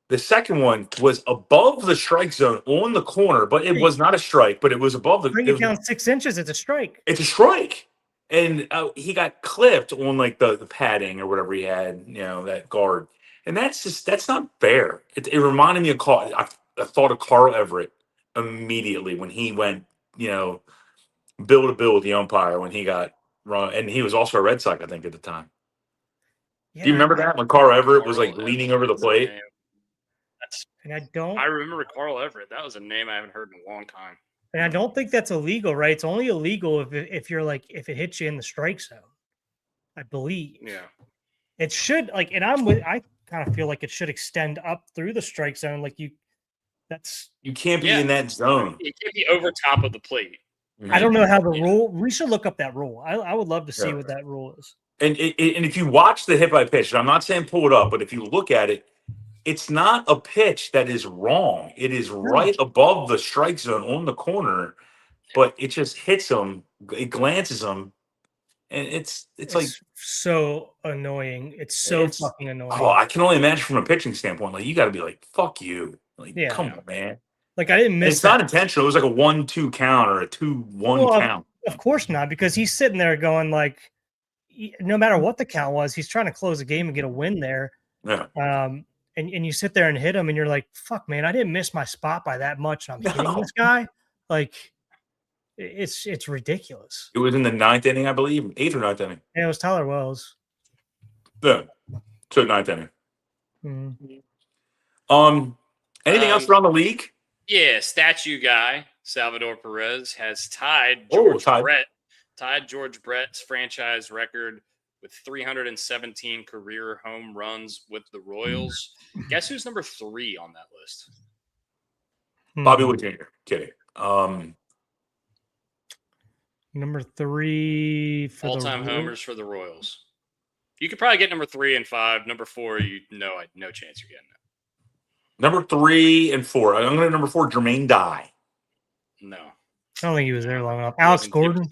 the second one was above the strike zone on the corner, but it was not a strike. But it was above the. Bring it it was- down 6 inches. It's a strike. It's a strike, and he got clipped on like the padding or whatever he had, that guard, and that's not fair. It reminded me of Carl. I thought of Carl Everett immediately when he went, bill to bill with the umpire when he got run, and he was also a Red Sox, I think, at the time. Yeah, Do you remember that when Carl Everett was like Carl leaning Everett over the is a plate? name. That's and I don't. I remember Carl Everett. That was a name I haven't heard in a long time. And I don't think that's illegal, right? It's only illegal if you're like if it hits you in the strike zone. I believe. Yeah. It should and I kind of feel like it should extend up through the strike zone. Like you can't be Yeah. in that zone. It can't be over top of the plate. I don't know how the Yeah. rule. We should look up that rule. I would love to see Yeah. what that rule is. And if you watch the hit by pitch, and I'm not saying pull it up, but if you look at it, it's not a pitch that is wrong. It is right above the strike zone on the corner, but it just hits him. It glances him, and it's like so annoying. It's so fucking annoying. oh, I can only imagine from a pitching standpoint. Like you got to be like, fuck you. Like, Yeah. come on, man. Like I didn't miss. It's not intentional. It was like a 1-2 count or a 2-1 count. Of course not, because he's sitting there going like, no matter what the count was, he's trying to close the game and get a win there. Yeah. And you sit there and hit him, and you're like, "Fuck, man, I didn't miss my spot by that much. I'm hitting this guy." Like, it's ridiculous. It was in the 9th inning, I believe, 8th or 9th inning. And it was Tyler Wells. Yeah, so 9th inning. Mm-hmm. Anything else around the league? Yeah, statue guy Salvador Perez has tied George Brett's franchise record with 317 career home runs with the Royals. Guess who's number 3 on that list? Bobby Witt Jr. Kidding. Number 3 for all-time homers for the Royals. You could probably get number 3 and 5. Number 4, no chance you're getting it. Number 3 and 4. I'm going to number 4, Jermaine Dye. No. I don't think he was there long enough. Alex Gordon.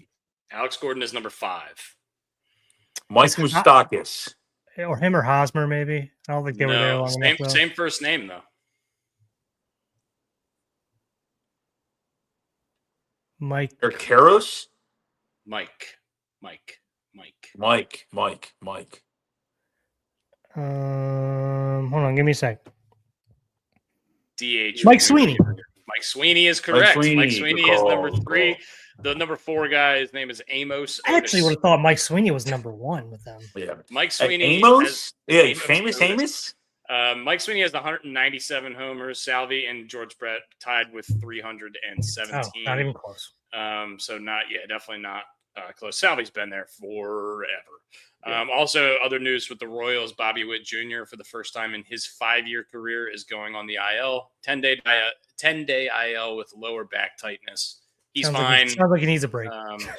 Alex Gordon is number 5. Mike Moustakas. Or him or Hosmer, maybe. I don't think they were there long enough. Though. Same first name, though. Mike. Or Karros? Mike. Hold on, give me a sec. DH. Mike Sweeney. Mike Sweeney is correct. Mike Sweeney is number 3. Recall. The number 4 guy, his name is Amos. I actually would have thought Mike Sweeney was number 1 with them. Yeah. Mike Sweeney. Amos? Yeah, Amos famous Amos? Mike Sweeney has 197 homers. Salvi and George Brett tied with 317. Oh, not even close. So definitely not close. Salvi's been there forever. Also, other news with the Royals, Bobby Witt Jr. for the first time in his 5-year career is going on the IL, 10-day IL with lower back tightness. He's fine. Sounds like he needs a break.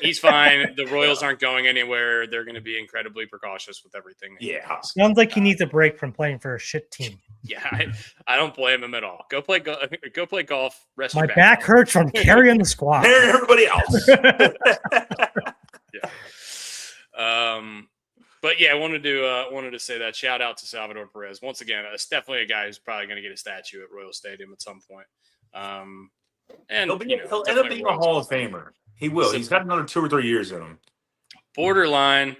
He's fine. The Royals aren't going anywhere. They're going to be incredibly precautious with everything. Sounds like he needs a break from playing for a shit team. Yeah, I don't blame him at all. Go play golf. Rest My your back hurts from carrying the squad. Carrying everybody else. But yeah, I wanted to say that. Shout out to Salvador Perez once again. It's definitely a guy who's probably going to get a statue at Royal Stadium at some point. And he'll end up being a Hall of Famer. He will. He's got another 2 or 3 years in him. Borderline.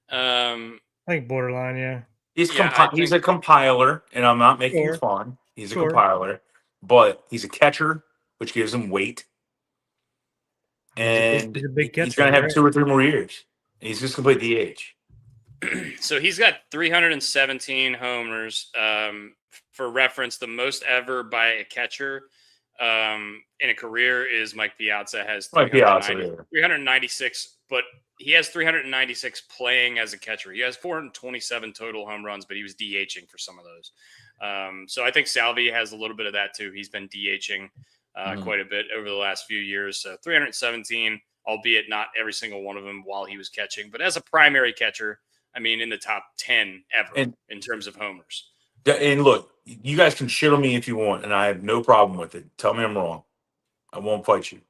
I think borderline, yeah. He's a compiler, and I'm not making fun. He's a compiler, but he's a catcher, which gives him weight. And he's a big catcher. He's going to have 2 or 3 more years. He's just going to play DH. So he's got 317 homers. For reference, the most ever by a catcher in a career is Mike Piazza has 396, but he has 396 playing as a catcher. He has 427 total home runs, but he was DHing for some of those. So I think Salvi has a little bit of that too. He's been DHing quite a bit over the last few years. So 317, albeit not every single one of them while he was catching, but as a primary catcher, I mean, in the top 10 ever in terms of homers. And look, you guys can shit on me if you want, and I have no problem with it. Tell me I'm wrong. I won't fight you.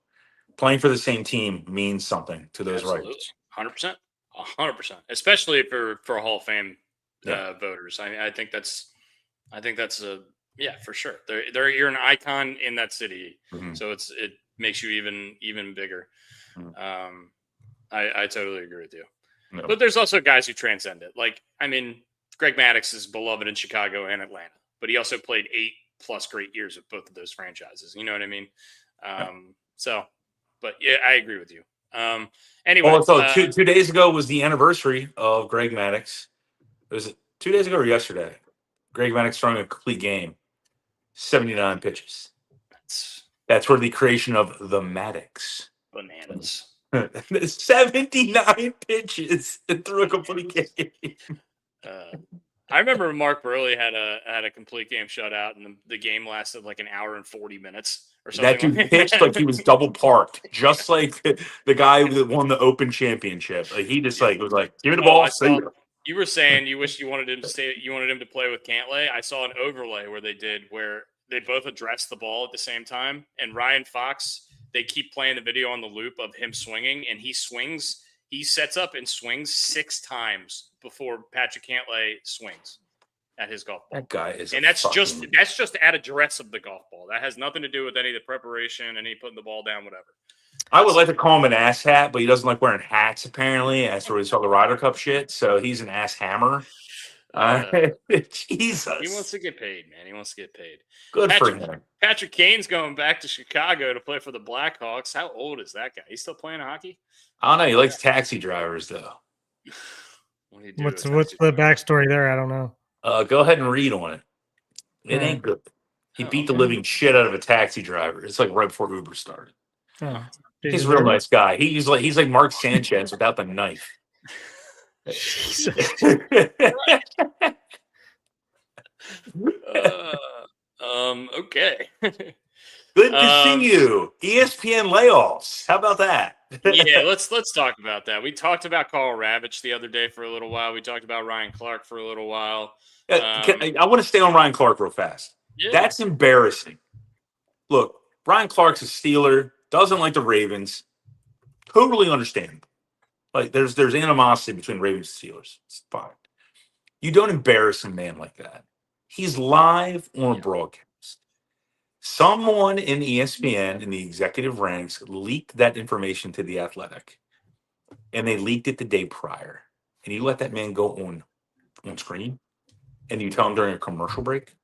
Playing for the same team means something to those writers. 100%. 100%. Especially for Hall of Fame voters. I think that's for sure. You're an icon in that city. Mm-hmm. So it makes you even bigger. Mm-hmm. I totally agree with you. No. But there's also guys who transcend it. Like, I mean, Greg Maddux is beloved in Chicago and Atlanta, but he also played 8+ great years with both of those franchises. You know what I mean? So, but yeah, I agree with you. Anyway. Well, so 2 days ago was the anniversary of Greg Maddux. Was it 2 days ago or yesterday? Greg Maddux throwing a complete game, 79 pitches. That's where the creation of the Maddux. Bananas. 79 pitches and threw a complete game. I remember Mark Burley had a complete game shutout, and the game lasted like an hour and 40 minutes or something. That dude pitched like he was double parked, just like the guy that won the Open Championship. Like he just was like, give me the ball. You were saying you wish you wanted him to stay. You wanted him to play with Cantlay. I saw an overlay where they both addressed the ball at the same time, and Ryan Fox. They keep playing the video on the loop of him swinging, and he swings. He sets up and swings 6 times before Patrick Cantlay swings at his golf ball. That guy is, and that's just at a duress of the golf ball. That has nothing to do with any of the preparation, any putting the ball down, whatever. I would like to call him an ass hat, but he doesn't like wearing hats apparently. That's where we saw the Ryder Cup shit. So he's an ass hammer. Jesus, he wants to get paid, man. He wants to get paid. Good for him. Patrick Kane's going back to Chicago to play for the Blackhawks. How old is that guy? He's still playing hockey? I don't know. He likes taxi drivers, though. What's the backstory there? I don't know. Go ahead and read on it. It ain't good. He beat the living shit out of a taxi driver. It's like right before Uber started. Oh, he's a real nice guy. He's like Mark Sanchez without the knife. Okay. Good to see you. ESPN layoffs. How about that? Yeah, let's talk about that. We talked about Karl Ravech the other day for a little while. We talked about Ryan Clark for a little while. I want to stay on Ryan Clark real fast. Yeah. That's embarrassing. Look, Ryan Clark's a Steeler, doesn't like the Ravens. Totally understandable. Like there's animosity between Ravens and Steelers. It's fine. You don't embarrass a man like that. He's live on broadcast. Someone in ESPN in the executive ranks leaked that information to The Athletic, and they leaked it the day prior. And you let that man go on screen, and you tell him during a commercial break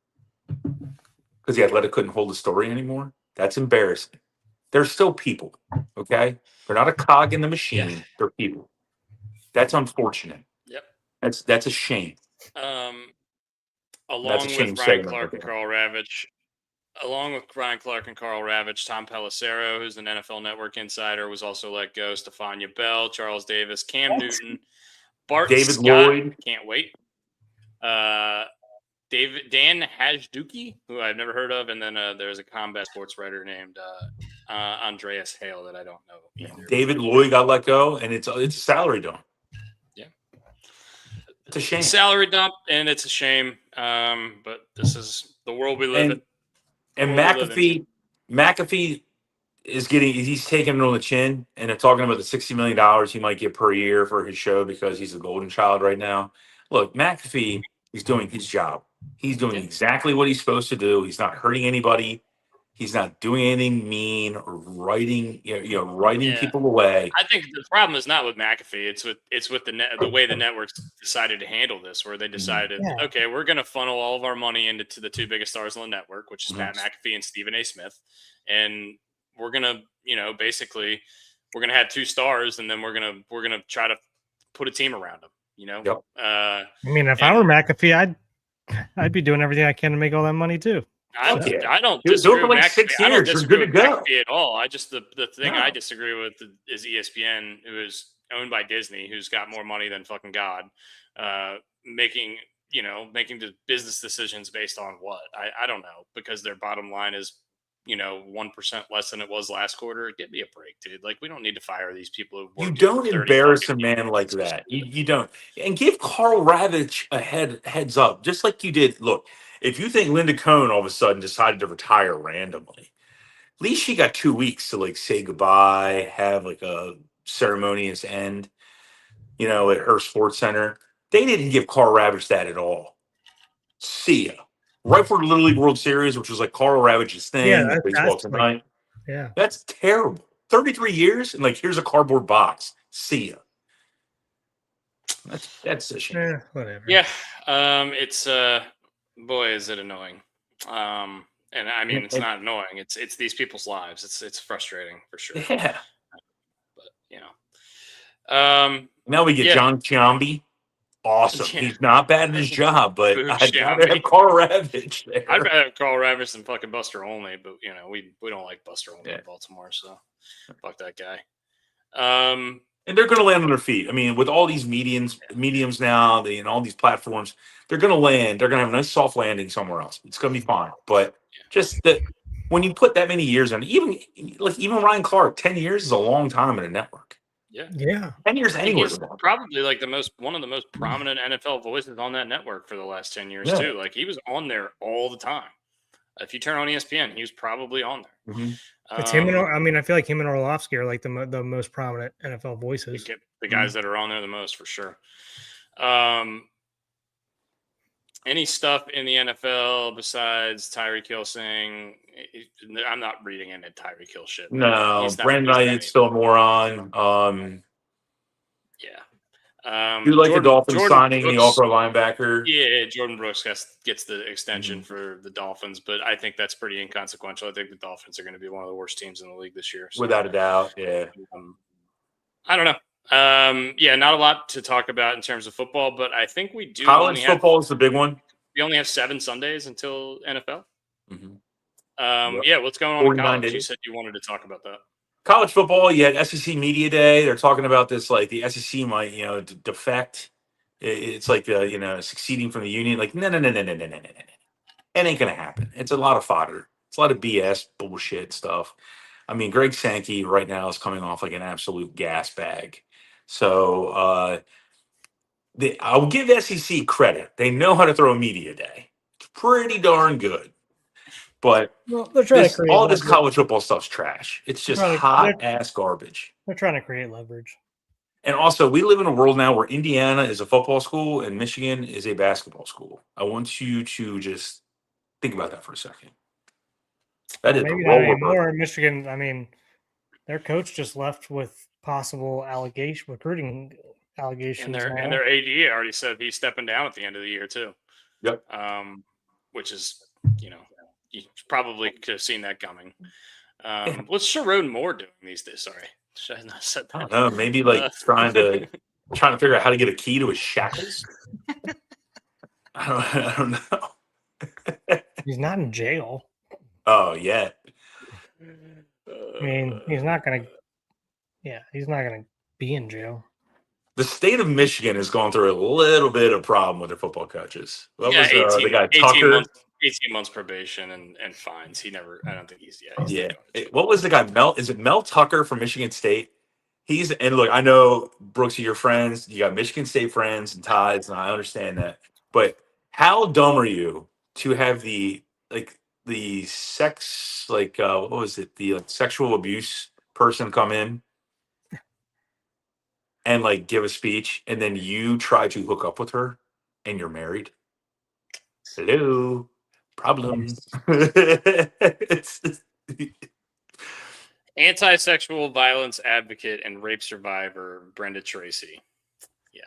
because The Athletic couldn't hold the story anymore. That's embarrassing. They're still people, okay? They're not a cog in the machine. Yeah. They're people. That's unfortunate. Yep. That's a shame. Along with Ryan Clark and Karl Ravech. Along with Ryan Clark and Karl Ravech, Tom Pelissero, who's an NFL Network insider, was also let go. Stephania Bell, Charles Davis, Cam Newton, David Scott, Lloyd. Can't wait. Dan Hajduki, who I've never heard of, and then there's a combat sports writer named Andreas Hale that I don't know either. David Lloyd got let go, and it's a salary dump. Yeah, it's a shame. Salary dump, and it's a shame. But this is the world we live in. And McAfee is he's taking it on the chin, and they're talking about the $60 million he might get per year for his show because he's a golden child right now. Look, McAfee is doing his job. He's doing exactly what he's supposed to do. He's not hurting anybody. He's not doing anything mean or writing people away. I think the problem is not with McAfee. It's with the way the networks decided to handle this, where they decided, okay, we're going to funnel all of our money into the 2 biggest stars on the network, which is Pat McAfee and Stephen A. Smith, and we're going to, basically, we're going to have 2 stars, and then we're going to try to put a team around them. Yep. I mean, if I were McAfee, I'd be doing everything I can to make all that money too. I don't disagree with like 6 years. You're good to go at all. I just the thing I disagree with is ESPN, who is owned by Disney, who's got more money than fucking God, making the business decisions based on what I don't know, because their bottom line is 1% less than it was last quarter. Give me a break, dude. Like, we don't need to fire these people. You don't embarrass a man like that. You don't. And give Karl Ravech a heads up, just like you did. Look, if you think Linda Cohn all of a sudden decided to retire randomly, at least she got 2 weeks to say goodbye, have a ceremonious end, at her sports center. They didn't give Karl Ravech that at all. See ya. Right for the Little League World Series, which was Karl Ravech's thing. Yeah, baseball tonight. Yeah, that's terrible. 33 years and here's a cardboard box. See ya. That's a shame. Whatever. Yeah. It's boy, is it annoying. And I mean, it's not annoying. It's these people's lives. It's frustrating for sure. Yeah. But you know, Now we get Yeah. John Chiambi. Awesome. Yeah. He's not bad at his job, but Boo I'd rather Chiambi. have Carl Ravitch there. I'd rather have Carl Ravitch than fucking Buster Olney, but you know, we don't like Buster Olney Yeah. in Baltimore, so fuck that guy. And they're going to land on their feet. I mean, with all these mediums now, and all these platforms, they're going to land. They're going to have a nice soft landing somewhere else. It's going to be fine. But just that when you put that many years on, even Ryan Clark, 10 years is a long time in a network. Yeah. 10 years anywhere. He's probably like one of the most prominent NFL voices on that network for the last 10 years too. Like he was on there all the time. If you turn on ESPN, he was probably on there. Mm-hmm. It's him and I mean, I feel like him and Orlovsky are like the most prominent NFL voices. The guys that are on there the most for sure. Any stuff in the NFL besides Tyreek Hill saying, I'm not reading into Tyreek Hill shit. No, Brandon Knight's still a moron. Yeah. You like the Dolphins signing the all-pro linebacker? Yeah, Jordan Brooks gets the extension for the Dolphins, but I think that's pretty inconsequential. I think the Dolphins are going to be one of the worst teams in the league this year. So. Without a doubt, yeah. I don't know. Yeah, not a lot to talk about in terms of football, but I think we do. College football is the big one. We only have 7 Sundays until NFL. Mm-hmm. Yeah, what's going on in college? You said you wanted to talk about that. College football, you had SEC Media Day. They're talking about this, like the SEC might, defect. It's like, succeeding from the union. Like, no. It ain't going to happen. It's a lot of fodder. It's a lot of BS, bullshit stuff. I mean, Greg Sankey right now is coming off like an absolute gas bag. So I'll give SEC credit. They know how to throw a media day. It's pretty darn good. But all this college football stuff's trash. It's just hot-ass garbage. They're trying to create leverage. And also, we live in a world now where Indiana is a football school and Michigan is a basketball school. I want you to just think about that for a second. That is maybe not anymore. Michigan, I mean, their coach just left with possible recruiting allegations. And their AD already said he's stepping down at the end of the year, too. Yep. Which is, you probably could have seen that coming. What's Sherrod Moore doing these days? Sorry, should I have not said that? I don't know. Maybe like trying to figure out how to get a key to his shackles. I don't know. He's not in jail. Oh yeah. I mean, he's not gonna be in jail. The state of Michigan is going through a little bit of problem with their football coaches. What was 18, the guy Tucker? 18 months probation and fines. I don't think he's What was the guy? Is it Mel Tucker from Michigan State? And look, I know, Brooks, your friends. You got Michigan State friends and ties, and I understand that. But how dumb are you to have the sex, what was it? The sexual abuse person come in and give a speech, and then you try to hook up with her, and you're married? Hello. Problems. Anti-sexual violence advocate and rape survivor Brenda Tracy. Yeah.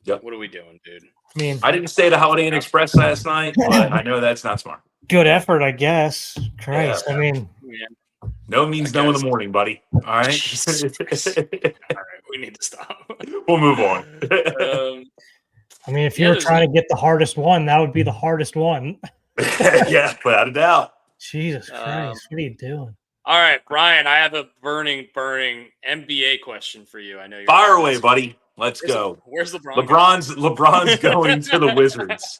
Yep. What are we doing, dude? I mean, I didn't stay at a Holiday Inn Express last night, but I know that's not smart. Good effort, I guess. Christ, Yeah. I mean, no means no in the morning, buddy. All right. All right, we need to stop. We'll move on. I mean, if you were trying to get the hardest one, that would be the hardest one. Yeah, without a doubt. Jesus Christ, what are you doing? All right, Ryan, I have a burning NBA question for you. I know you're fire away, buddy. Let's go. Where's LeBron? LeBron's going to the Wizards.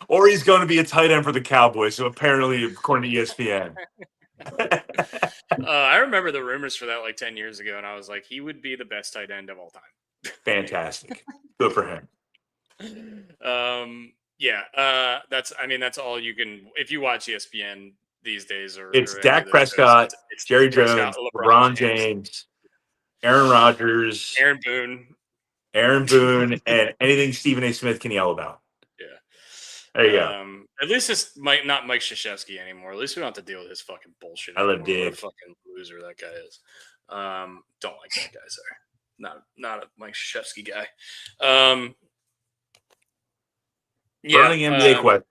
Or he's going to be a tight end for the Cowboys. So apparently, according to ESPN. I remember the rumors for that 10 years ago, and I was like, he would be the best tight end of all time. Fantastic. Good for him. That's all you can. If you watch ESPN these days, it's Dak Prescott, it's Jerry Jones, LeBron James, Aaron Rodgers, Aaron Boone, and anything Stephen A. Smith can yell about. Yeah, there you go. At least it's not Mike Krzyzewski anymore. At least we don't have to deal with his fucking bullshit. I love Dave. What a fucking loser that guy is. Don't like that guy. Sorry, not a Mike Krzyzewski guy. Burning NBA question.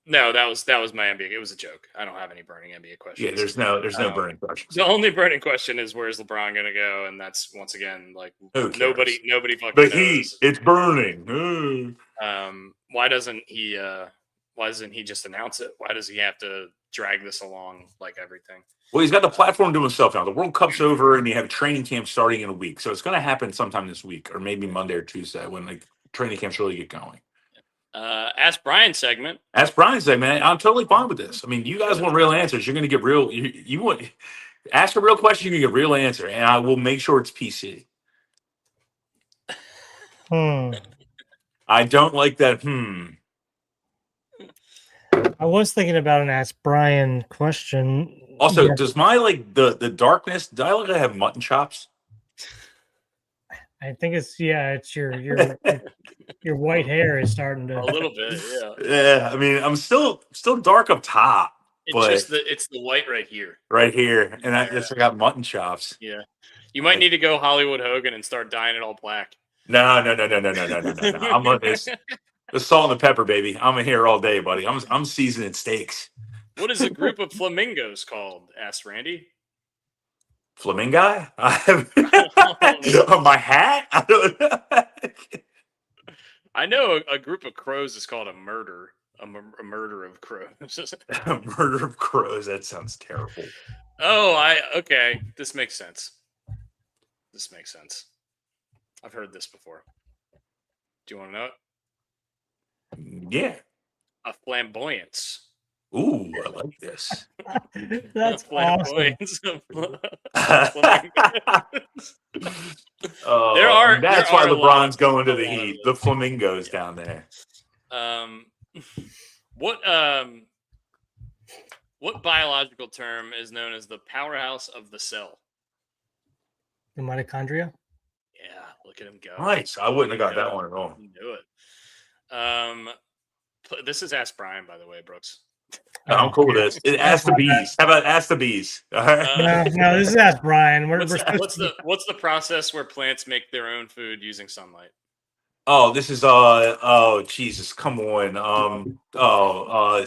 No, that was my NBA. It was a joke. I don't have any burning NBA questions. Yeah, there's no burning questions. The only burning question is where's LeBron gonna go, and that's once again like Who cares? nobody fucking The knows. heat, it's burning. Why doesn't he just announce it? Why does he have to drag this along like everything? Well, he's got the platform to himself now. The World Cup's over, and you have training camp starting in a week. So it's going to happen sometime this week, or maybe Monday or Tuesday when like training camps really get going. Ask Brian segment. Ask Brian segment. I'm totally fine with this. I mean, you guys want real answers. You're going to get real. You want ask a real question. You can get a real answer, and I will make sure it's PC. I don't like that. I was thinking about an Ask Brian question. Also, Yeah. does my like the darkness? Do I look like I have mutton chops? I think it's it's your white hair is starting to A little bit, yeah. Yeah, I mean, I'm still dark up top, but It's the white right here. right here, and I just got mutton chops. Yeah, you might need to go Hollywood Hogan and start dyeing it all black. No. I'm on this. The salt and the pepper, baby. I'm in here all day, buddy. I'm seasoning steaks. What is a group of flamingos called? Asked Randy. Flamingo? I have on my hat. I don't know. I know a group of crows is called a murder. A murder of crows. Murder of crows. That sounds terrible. Okay. This makes sense. I've heard this before. Do you want to know it? Yeah. A flamboyance. Ooh, I like this. That's awesome. Flamboyance. That's why there are a lot LeBron's going to of the those. Heat. The flamingos down there. What biological term is known as the powerhouse of the cell? The mitochondria. Yeah, look at him go. Nice. I wouldn't have got that one at all. You knew it. This is Ask Brian, by the way, Brooks. I'm cool with this. Ask the bees. How about ask the bees? All right. No, this is Ask Brian. What's the process where plants make their own food using sunlight? Oh, this is Jesus, come on.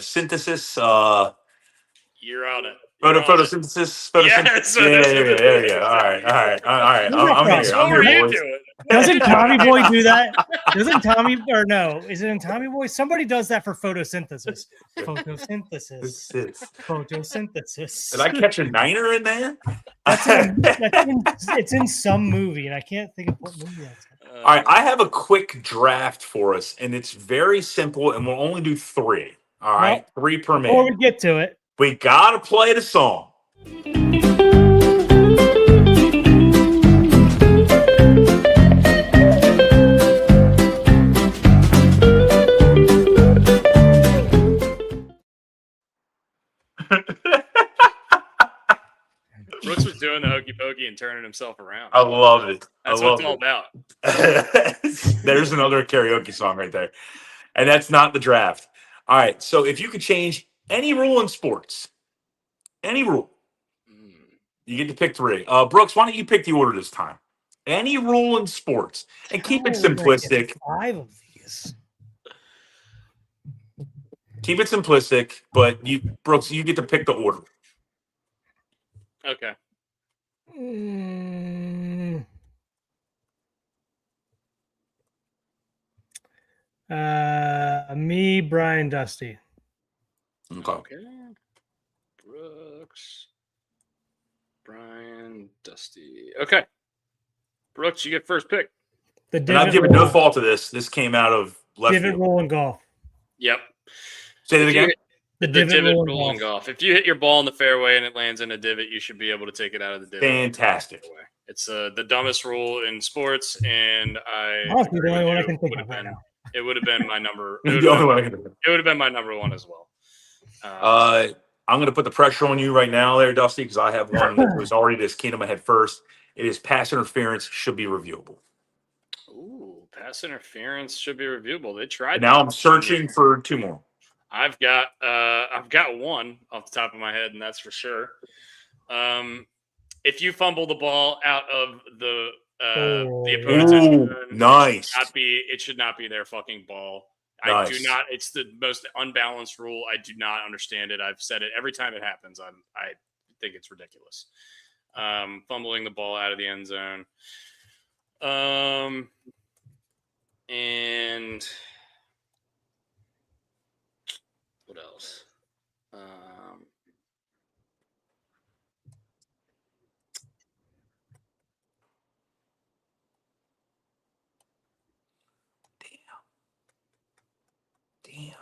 Synthesis. You're on it. Photosynthesis. Yes, Yeah. All right. I'm here. What were you boys. doing? Doesn't Tommy Boy do that? Doesn't Tommy or no? Is it in Tommy Boy? Somebody does that for photosynthesis. Photosynthesis. Photosynthesis. Did I catch a niner in there? It's in some movie, and I can't think of what movie that's in. All right, I have a quick draft for us, and it's very simple, and we'll only do 3. All right, 3 per minute. Before we get to it, We gotta play the song. Brooks was doing the hokey pokey and turning himself around. I love it. That's what it's all about. There's another karaoke song right there. And that's not the draft. All right. So if you could change any rule in sports, any rule, you get to pick 3. Brooks, why don't you pick the order this time? Any rule in sports. And keep it simplistic. 5 of these. Keep it simplistic, but Brooks, you get to pick the order. Okay. Me, Brian, Dusty. Okay. Brooks, Brian, Dusty. Okay. Brooks, you get first pick. The And I've given no fault to this. This came out of left divot field. roll in golf. Yep. Say that again. The The divot roll in roll in golf. If you hit your ball in the fairway and it lands in a divot, you should be able to take it out of the divot. Fantastic. It's the dumbest rule in sports, and Honestly, the agree only with one I you. can think Would of have right been- now. It would have been my number. The only one I can think of. It would have been my number 1 as well. I'm going to put the pressure on you right now there, Dusty, because I have one that was already just came to my head first. It is pass interference should be reviewable. Ooh, pass interference should be reviewable. They tried. And now that. I'm searching for 2 more. I've got one off the top of my head, and that's for sure. if you fumble the ball out of the Oh. opponent's end zone, nice. it should not be their fucking ball. Nice. I do not. It's the most unbalanced rule. I do not understand it. I've said it every time it happens. I think it's ridiculous. Fumbling the ball out of the end zone. And what else? Damn.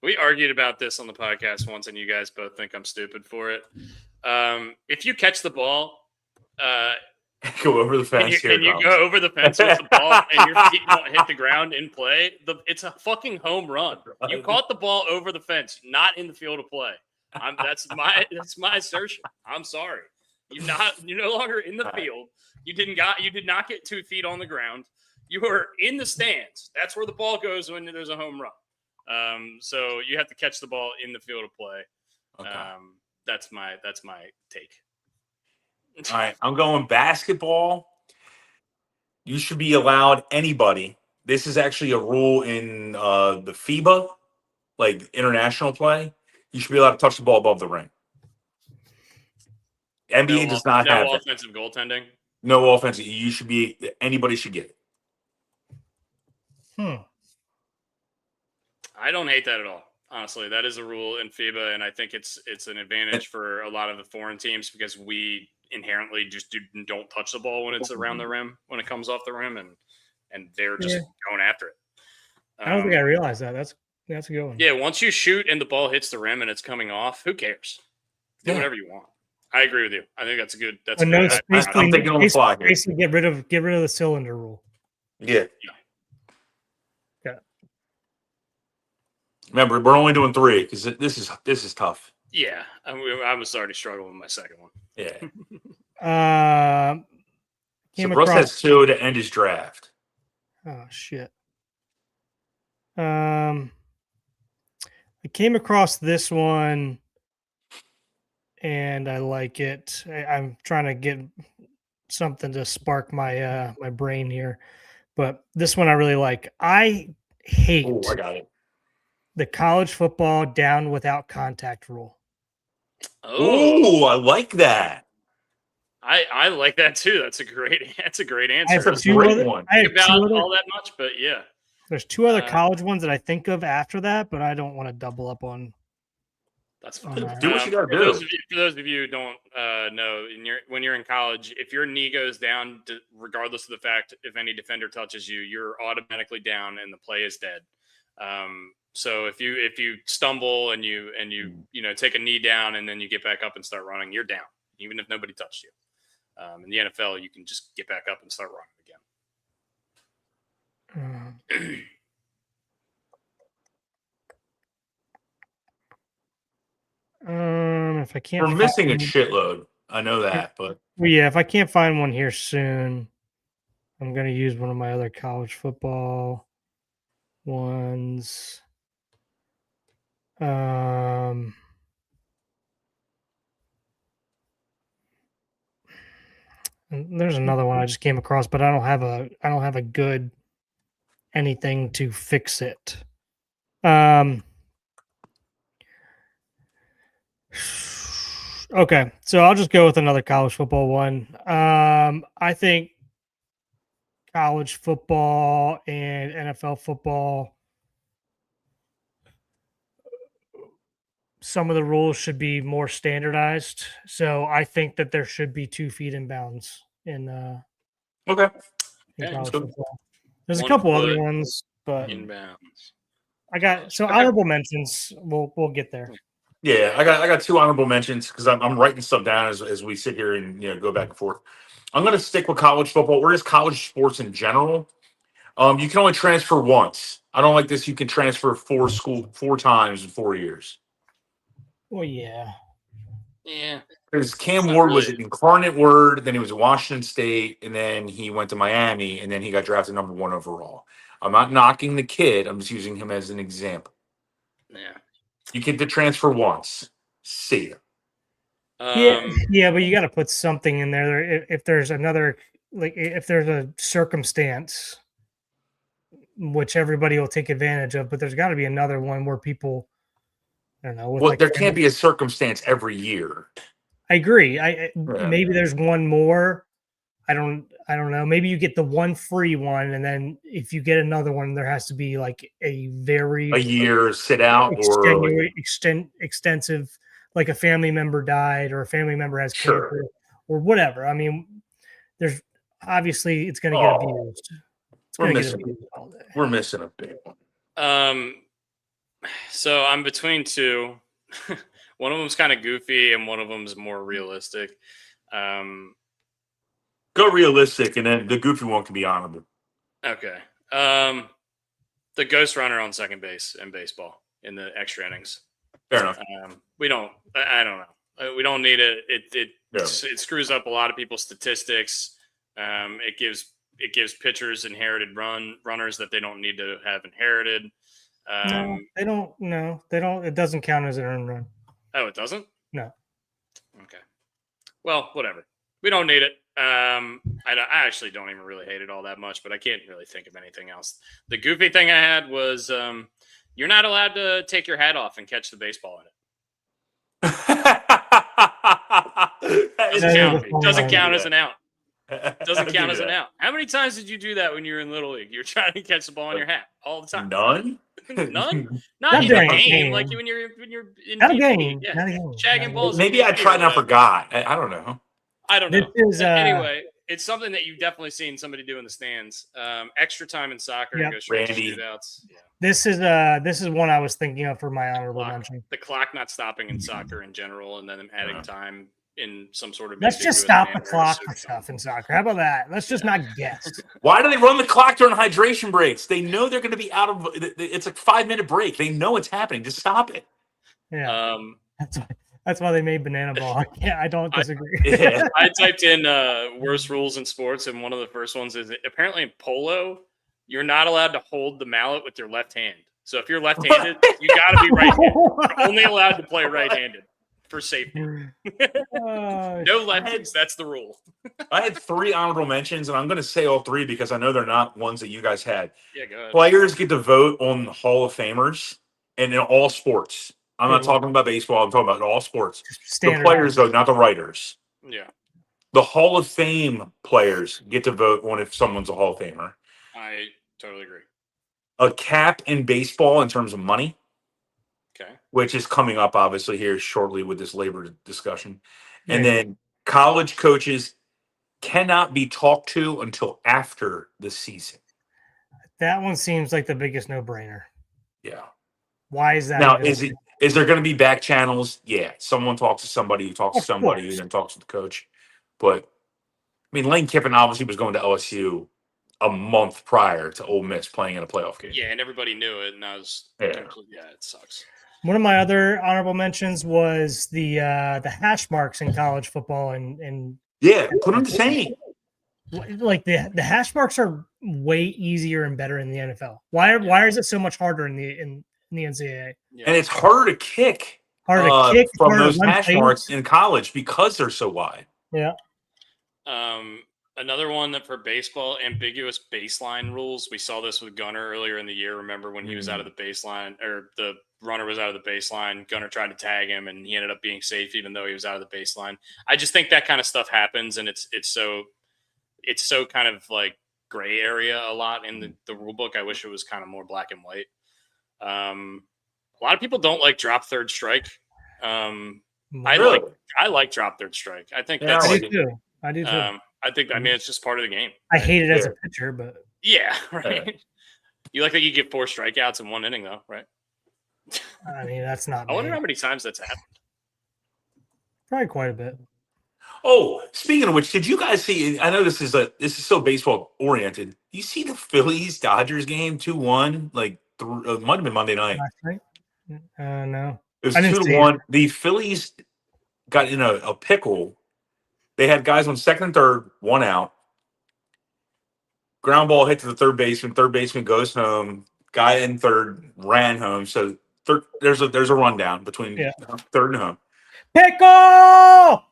We argued about this on the podcast once, and you guys both think I'm stupid for it. If you catch the ball, Go over the fence. and you go over the fence with the ball, and your feet don't hit the ground in play, it's a fucking home run. You caught the ball over the fence, not in the field of play. That's my assertion. I'm sorry. You're no longer in the field. You did not get 2 feet on the ground. You were in the stands. That's where the ball goes when there's a home run. So you have to catch the ball in the field of play. Okay. That's my take. All right, I'm going basketball. You should be allowed anybody. This is actually a rule in the FIBA, like international play. You should be allowed to touch the ball above the ring. NBA does not have no offensive goaltending. No offensive. Anybody should get it. I don't hate that at all. Honestly, that is a rule in FIBA, and I think it's an advantage for a lot of the foreign teams because we inherently just don't touch the ball when it's around the rim, when it comes off the rim, and they're just going after it. I don't think I realized that. That's a good one. Yeah, once you shoot and the ball hits the rim and it's coming off, who cares? Do whatever you want. I agree with you. I think that's a good. That's I'm thinking on the fly. Basically, get rid of the cylinder rule. Yeah. Remember, we're only doing 3 because this is tough. Yeah, I was already struggling with my second one. Yeah. So Russ has 2 to end his draft. Oh shit. I came across this one, and I like it. I'm trying to get something to spark my my brain here, but this one I really like. I hate. Oh, I got it. The college football down without contact rule. Oh, I like that. I like that too. That's a great answer. That's a great one. I have about all that much, but yeah. There's 2 other college ones that I think of after that, but I don't want to double up on. That's fine. Do what you gotta do. For those of you who don't know, when you're in college, if your knee goes down, regardless of the fact if any defender touches you, you're automatically down and the play is dead. So if you stumble and you take a knee down and then you get back up and start running, you're down, even if nobody touched you. In the NFL, you can just get back up and start running again. If I can't, we're missing a shitload. I know that, but yeah, if I can't find one here soon, I'm gonna use one of my other college football ones. There's another one I just came across, but I don't have a good anything to fix it. Okay, so I'll just go with another college football one. I think college football and NFL football, some of the rules should be more standardized. So I think that there should be 2 feet in bounds in okay. In college football. There's a couple other ones, but inbounds. I got honorable mentions. We'll get there. Yeah, I got 2 honorable mentions because I'm writing stuff down as we sit here and go back and forth. I'm going to stick with college football or just college sports in general. You can only transfer once. I don't like this. You can transfer 4 times in 4 years. Well, yeah. Because Cam Ward was an incarnate word, then he was at Washington State, and then he went to Miami, and then he got drafted number 1 overall. I'm not knocking the kid. I'm just using him as an example. Yeah. You get to transfer once. See ya. Yeah, but you got to put something in there. If there's another, like, if there's a circumstance which everybody will take advantage of, but there's got to be another one where people, I don't know. With Well, like there can't be a circumstance every year. I agree. Yeah. Maybe there's one more. I don't know. Maybe you get the one free one, and then if you get another one, there has to be like a very A year sit out extensive, like a family member died or a family member has Sure. cancer or whatever. I mean, there's obviously it's going to get abused. It's We're going to get missing. abused all day. We're missing a big one. So I'm between two. One of them's kind of goofy and one of them's more realistic. Go realistic, and then the goofy one can be honorable. Okay. The ghost runner on second base in baseball in the extra innings. Fair enough. We don't. I don't know. We don't need it. It Yeah. screws up a lot of people's statistics. It gives pitchers inherited runners that they don't need to have inherited. No, they don't. No, they don't. It doesn't count as an earned run. Oh, it doesn't? No. Okay. Well, whatever. We don't need it. I actually don't even really hate it all that much, but I can't really think of anything else. The goofy thing I had was you're not allowed to take your hat off and catch the baseball in it. Doesn't count as an out. Doesn't count as an out. How many times did you do that when you were in Little League? You're trying to catch the ball in your hat all the time. None. None. Not Not in during a a game. game. Like when you're in Not a BP. game. Yeah. Not a game. Shagging balls. Maybe I tried and I forgot. I don't know. I don't know. This is, Anyway, it's something that you've definitely seen somebody do in the stands. Extra time in soccer. Yep. Go straight to Randy. shootouts. Yeah. This is one I was thinking of for my honorable mention. The clock not stopping in soccer in general, and then them adding time in some sort of. Let's just ambiguous stop the manner is clock super for stuff in soccer. How about that? Let's just not guess. Why do they run the clock during hydration breaks? They know they're going to be out of. It's a 5-minute break. They know it's happening. Just stop it. Yeah, that's why they made banana ball. Yeah, I don't disagree. Yeah. I typed in worst rules in sports, and one of the first ones is apparently in polo, you're not allowed to hold the mallet with your left hand. So if you're left-handed, you got to be right-handed. You're only allowed to play right-handed for safety. No lefties. That's the rule. I had 3 honorable mentions, and I'm going to say all 3 because I know they're not ones that you guys had. Yeah, go ahead. Players get to vote on Hall of Famers, and in all sports. I'm not talking about baseball. I'm talking about all sports. The players, though, not the writers. Yeah, The Hall of Fame players get to vote on if someone's a Hall of Famer. I totally agree. A cap in baseball in terms of money, Okay. which is coming up obviously here shortly with this labor discussion. Yeah. And then college coaches cannot be talked to until after the season. That one seems like the biggest no-brainer. Yeah. Why is that? Now, even- is there going to be back channels? Yeah. Someone talks to somebody who talks to Of somebody course. who then talks to the coach. But I mean, Lane Kiffin obviously was going to LSU a month prior to Ole Miss playing in a playoff game. Yeah, and everybody knew it, and I was Yeah. it sucks. One of my other honorable mentions was the hash marks in college football, and Yeah, put them the same. like the hash marks are way easier and better in the NFL. Why is it so much harder in the NCAA? Yeah. And it's harder to kick Harder to kick from harder to those run hash plays. marks in college because they're so wide. Yeah, Another one that for baseball, ambiguous baseline rules. We saw this with Gunnar earlier in the year. Remember when he was out of the baseline, or the runner was out of the baseline, Gunnar tried to tag him and he ended up being safe even though he was out of the baseline. I just think that kind of stuff happens, and it's so kind of like gray area a lot in the rule book. I wish it was kind of more black and white. A lot of people don't like drop third strike. I like drop third strike. I think Yeah, that's I do too. I do too. I mean it's just part of the game. I hate it as a pitcher, but Yeah, right. You like that you get 4 strikeouts in 1 inning though, right? I mean that's not. I wonder me. how many times that's happened. Probably quite a bit. Oh, speaking of which, did you guys see? I know this is so baseball oriented. You see the Phillies Dodgers game 2-1? Like it might have been Monday night. Last night? No. It was I didn't see 2-1. The Phillies got in a pickle. They had guys on second and third, 1 out. Ground ball hit to the third baseman. Third baseman goes home. Guy in third ran home. So there's a rundown between Yeah. third and home. Pickle.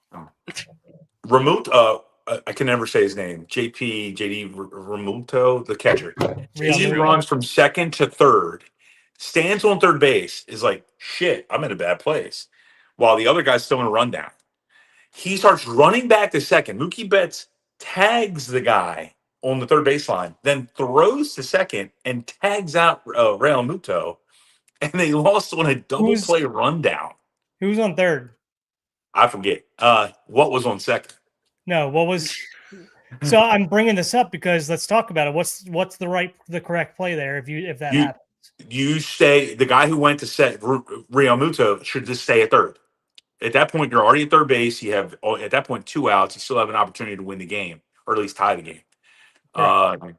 I can never say his name. JD Remuto, the catcher. Real He Real. runs from second to third, stands on third base, is like, shit, I'm in a bad place. While the other guy's still in a rundown. He starts running back to second. Mookie Betts tags the guy on the third baseline, then throws to second and tags out Real Muto, and they lost on a double play rundown. Who's on third? I forget. What was on second? No, what was? So I'm bringing this up because let's talk about it. What's the correct play there if that happens? You say the guy who went to set Real Muto should just stay at third. At that point, you're already at third base. You have at that point 2 outs. You still have an opportunity to win the game or at least tie the game. Right.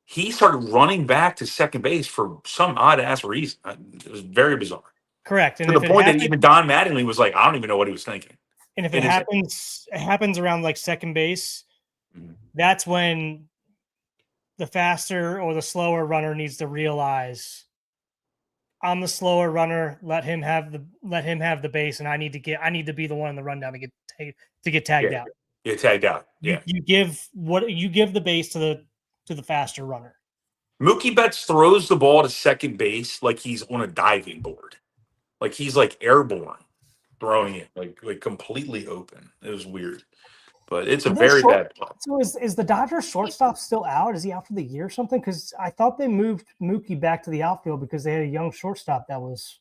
He started running back to second base for some odd ass reason. It was very bizarre. Correct. And to the point that even Don Mattingly was like, I don't even know what he was thinking. And if it happens around like second base, that's when the faster or the slower runner needs to realize I'm the slower runner. Let him have the base, and I need to be the one in the rundown to get tagged out. Get tagged out. Yeah. You give the base to the faster runner. Mookie Betts throws the ball to second base like he's on a diving board, like he's like airborne, throwing it like completely open. It was weird, but it's a very bad play. So is the Dodgers shortstop still out? Is he out for the year or something? Because I thought they moved Mookie back to the outfield because they had a young shortstop that was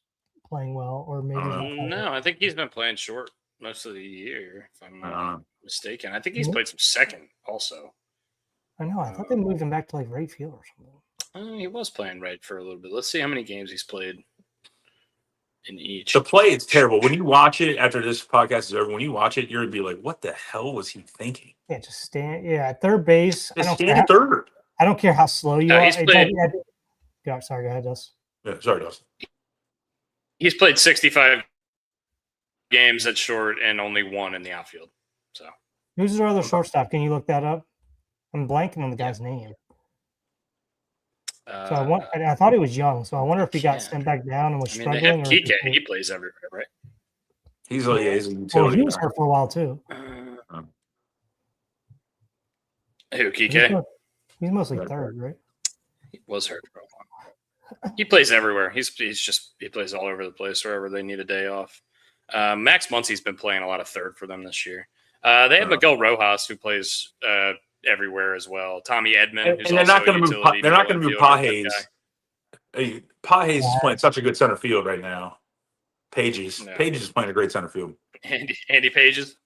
playing well, or maybe no. I think he's been playing short most of the year, if I'm not mistaken. I think he's played some second also. I know. I thought they moved him back to like right field or something. He was playing right for a little bit. Let's see how many games he's played in each. The play is terrible. When you watch it after this podcast is over, when you watch it, you're gonna be like, "What the hell was he thinking?" Yeah, just stand. Yeah, at third base. Just stand at third. I don't care how slow you are. He's played, sorry, go ahead, Dustin. Yeah, sorry, Dustin. He's played 65 games at short and only 1 in the outfield. So who's their other shortstop? Can you look that up? I'm blanking on the guy's name. So I thought he was young. So I wonder if he got sent back down and was struggling. He plays everywhere, right? He's a utility. Well, he was hurt for a while too. Who, Kike? He's mostly third, right? He was hurt for a while. He plays everywhere. He plays all over the place wherever they need a day off. Max Muncy's been playing a lot of third for them this year. They have Miguel Rojas who plays everywhere as well. Tommy Edman, and they're not going to move. They're not going to move Pages. Pages is playing such a good center field right now. Pages is playing a great center field. Andy Pages.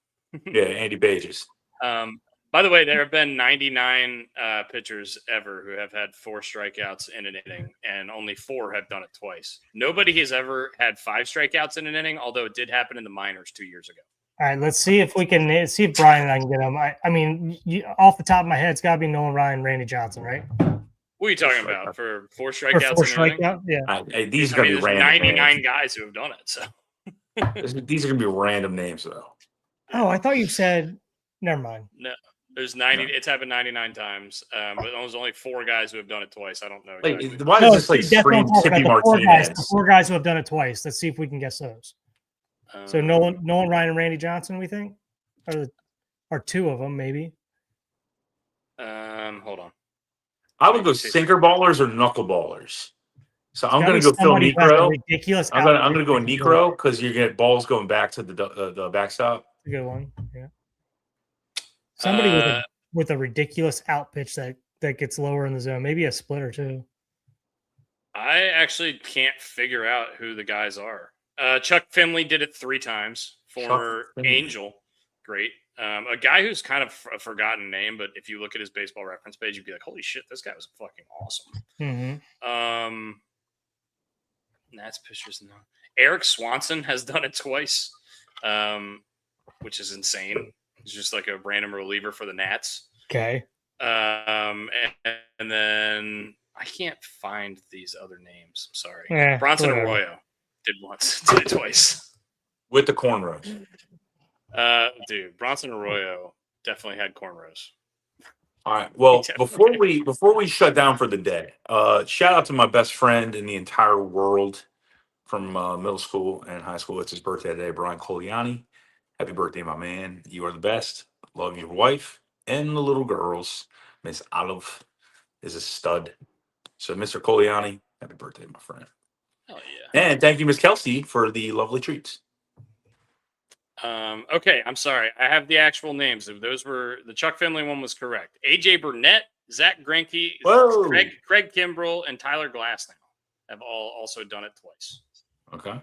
Yeah, Andy Pages. By the way, there have been 99 pitchers ever who have had 4 strikeouts in an inning, and only 4 have done it twice. Nobody has ever had 5 strikeouts in an inning, although it did happen in the minors 2 years ago. All right, let's see if we can see if Brian and I can get him. I mean, off the top of my head, it's got to be Nolan Ryan, Randy Johnson, right? What are you talking about for 4 strikeouts? For 4 strikeouts, yeah. These are going to be random. 99 names. guys who have done it. So these are going to be random names, though. Oh, I thought you said. Never mind. No, there's 90. No. It's happened 99 times, but there's only 4 guys who have done it twice. I don't know. Exactly. Why does this scream Tippy Martinez? The 4 guys who have done it twice. Let's see if we can guess those. So Nolan Ryan, and Randy Johnson, we think, or 2 of them maybe. Hold on. I would go sinker ballers or knuckleballers. So I'm going to go Phil Necro. I'm going to go Necro because you get balls going back to the backstop. A good one, yeah. Somebody with a ridiculous out pitch that gets lower in the zone, maybe a splitter too. I actually can't figure out who the guys are. Chuck Finley did it 3 times. Former Angel, great. A guy who's kind of a forgotten name, but if you look at his baseball reference page, you'd be like, "Holy shit, this guy was fucking awesome." Mm-hmm. That's pitchers. No. Eric Swanson has done it twice, which is insane. He's just like a random reliever for the Nats. Okay. And then I can't find these other names. I'm sorry. Bronson Arroyo did it twice. With the cornrows. Dude, Bronson Arroyo definitely had cornrows. All right. Well, before we shut down for the day, shout out to my best friend in the entire world, from middle school and high school. It's his birthday today. Brian Coliani. Happy birthday, my man. You are the best. Love your wife and the little girls. Miss Olive is a stud. So, Mr. Coliani, happy birthday, my friend. Oh yeah. And thank you, Miss Kelsey, for the lovely treats. Okay, I'm sorry. I have the actual names. Those were the Chuck Finley one was correct. AJ Burnett, Zach Greinke, Whoa. Craig Kimbrell, and Tyler Glasnow have all also done it twice. Okay.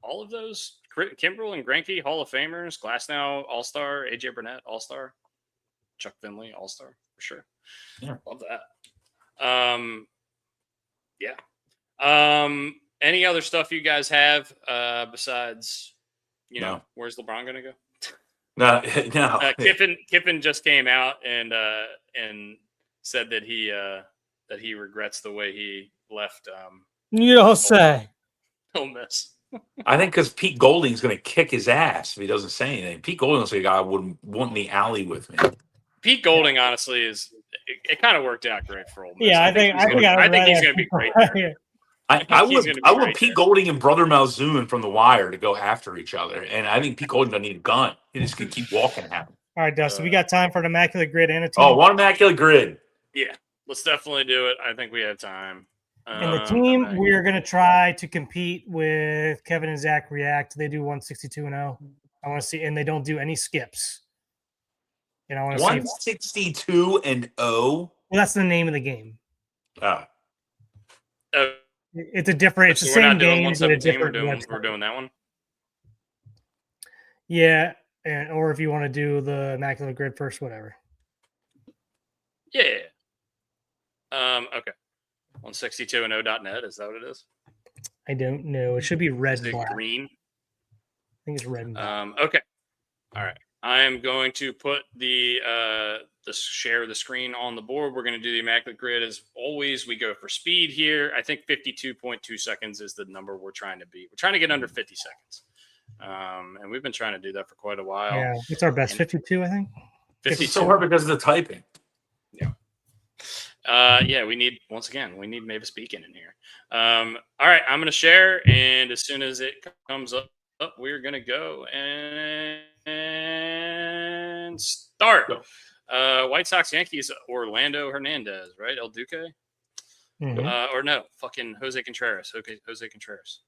All of those, Kimbrell and Greinke, Hall of Famers, Glasnow, All-Star, AJ Burnett, All-Star, Chuck Finley, All-Star, for sure. Yeah. Love that. Any other stuff you guys have besides, No. where's LeBron going to go? No. Kiffin just came out and said that he regrets the way he left You'll say. Ole Miss. I think because Pete Golding's going to kick his ass if he doesn't say anything. Pete Golding's like, I wouldn't want in the alley with me. Pete Golding, honestly, it kind of worked out great for Ole Miss. Yeah, I think he's going to be great there. I would Pete Golding and Brother Malzoon from The Wire to go after each other, and I think Pete Golding doesn't need a gun. He just could keep walking at him. All right, Dustin, we got time for an immaculate grid and a team. Oh, one immaculate grid. Yeah, let's definitely do it. I think we have time. And the team, we're going to try to compete with Kevin and Zach React. They do 162-0. I want to see, and they don't do any skips. And I want to see 162-0. Well, that's the name of the game. Oh. It's a different. It's the same game, but a different. We're doing that one. Yeah, or if you want to do the immaculate grid first, whatever. Yeah. Okay. 162and0.net. Is that what it is? I don't know. It should be red and black. Green. I think it's red and black. Okay. All right. I am going to put the share the screen on the board. We're going to do the immaculate grid as always. We go for speed here. I think 52.2 seconds is the number we're trying to beat. We're trying to get under 50 seconds. And we've been trying to do that for quite a while. Yeah, it's our best. 52, I think. 52. It's so hard because of the typing. Yeah. We need Mavis Beacon in here. All right, I'm going to share, and as soon as it comes up, we're going to go and start. White Sox, Yankees, Orlando Hernandez, right? El Duque, or no, fucking Jose Contreras. Jose Contreras,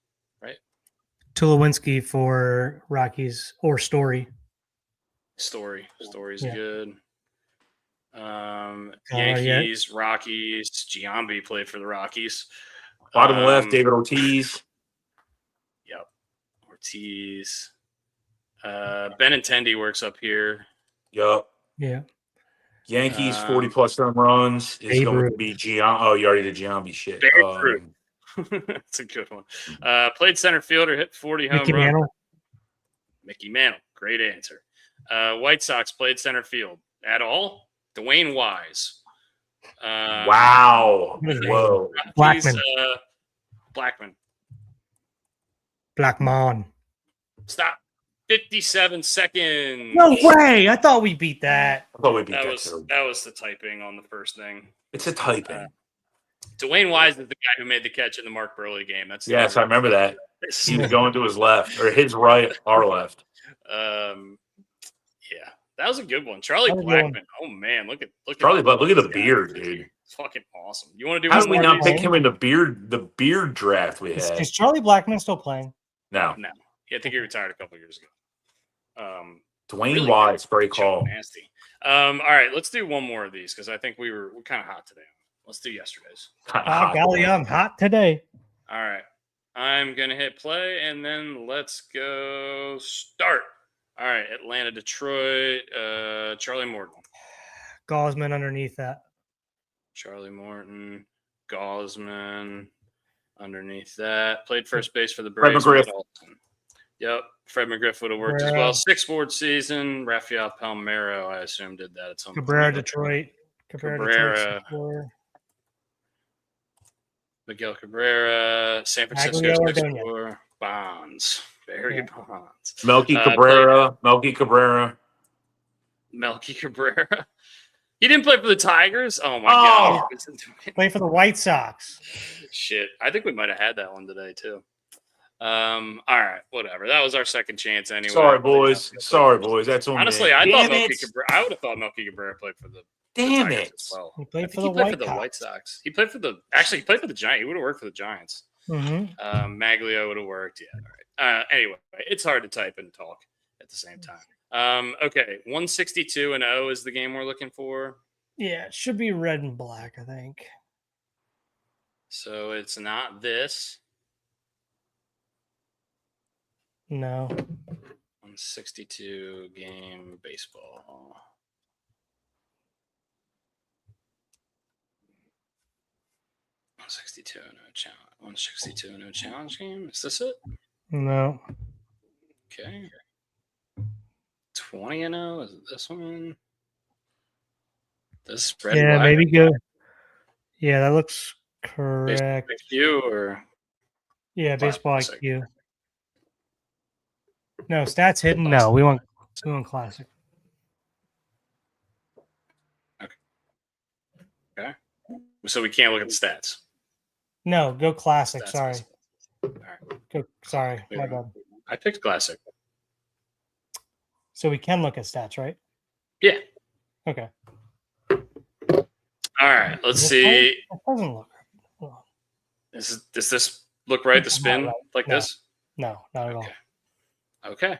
right? Tulowitzki for Rockies or Story. Story's Yeah. good. Yankees, Rockies. Giambi played for the Rockies. Bottom left, David Ortiz. Yep, Ortiz. Benintendi works up here. Yup. Yeah. Yankees 40+ home runs is going to be Giambi. Oh, you already did Giambi shit. Very true. That's a good one. Played center fielder, hit 40 home runs. Mickey Mantle. Great answer. White Sox played center field at all. Dwayne Wise. Wow. Whoa. Blackman. Blackmon. Stop. 57 seconds. No way. I thought we beat that. I thought we beat that that was the typing on the first thing. It's a typing. Dwayne Wise is the guy who made the catch in the Mark Burley game. Yes, I remember that. He was going to his left or his right, our left. Yeah, that was a good one. Charlie Blackmon. Oh man, look at Charlie Blackmon. Look at the beard, dude. It's fucking awesome. You want to do? How did we not pick him in the beard draft we had? Is Charlie Blackmon still playing? No. Yeah, I think he retired a couple years ago. Dwayne really Wise, great call. Nasty. All right, let's do one more of these because I think we're kind of hot today. Let's do yesterday's. Golly, I'm hot today. All right, I'm gonna hit play and then let's go start. All right, Atlanta, Detroit, Charlie Morton. Gaussman underneath that. Charlie Morton, Gaussman underneath that. Played first base for the Braves. Fred McGriff. Yep, Fred McGriff would have worked as well. 6-board season. Rafael Palmeiro, I assume, did that at some point. Detroit. Cabrera. Miguel Cabrera. San Francisco 6-4. Bonds. Barry Bonds. Melky Cabrera. Melky Cabrera. He didn't play for the Tigers? Oh, my God. Play for the White Sox. Shit. I think we might have had that one today, too. All right, whatever. That was our second chance anyway. Sorry, boys. Sorry, boys. That's on Honestly, me. I Damn thought it. Melky Cabrera. I would have thought Melky Cabrera played for the Damn Tigers it. as well. He I played think for he the played White for the White Sox. Sox. He played for the. Actually, he played for the Giants. He would have worked for the Giants. Mm-hmm. Maglio would have worked. Yeah. All right. Anyway, it's hard to type and talk at the same time. Okay, 162-0 is the game we're looking for. Yeah, it should be red and black, I think. So it's not this. No. 162 game baseball. 162 no challenge. 162 no challenge game. Is this it? No. Okay. 20-0. Is it this one? This red and Yeah, black? maybe go. Yeah, that looks correct. You or Yeah, baseball Classic. IQ. No, stats hidden. No, we want classic. okay. So we can't look at the stats. No, go classic. Stats Sorry. is- All right. Go. Sorry, Wait, my wait. bad. I picked classic. So we can look at stats, right? Yeah. Okay. All right. Let's This see. It doesn't look. Hold on. Does this look right? The It's spin not right. like No. this? No, not at all. Okay. Okay.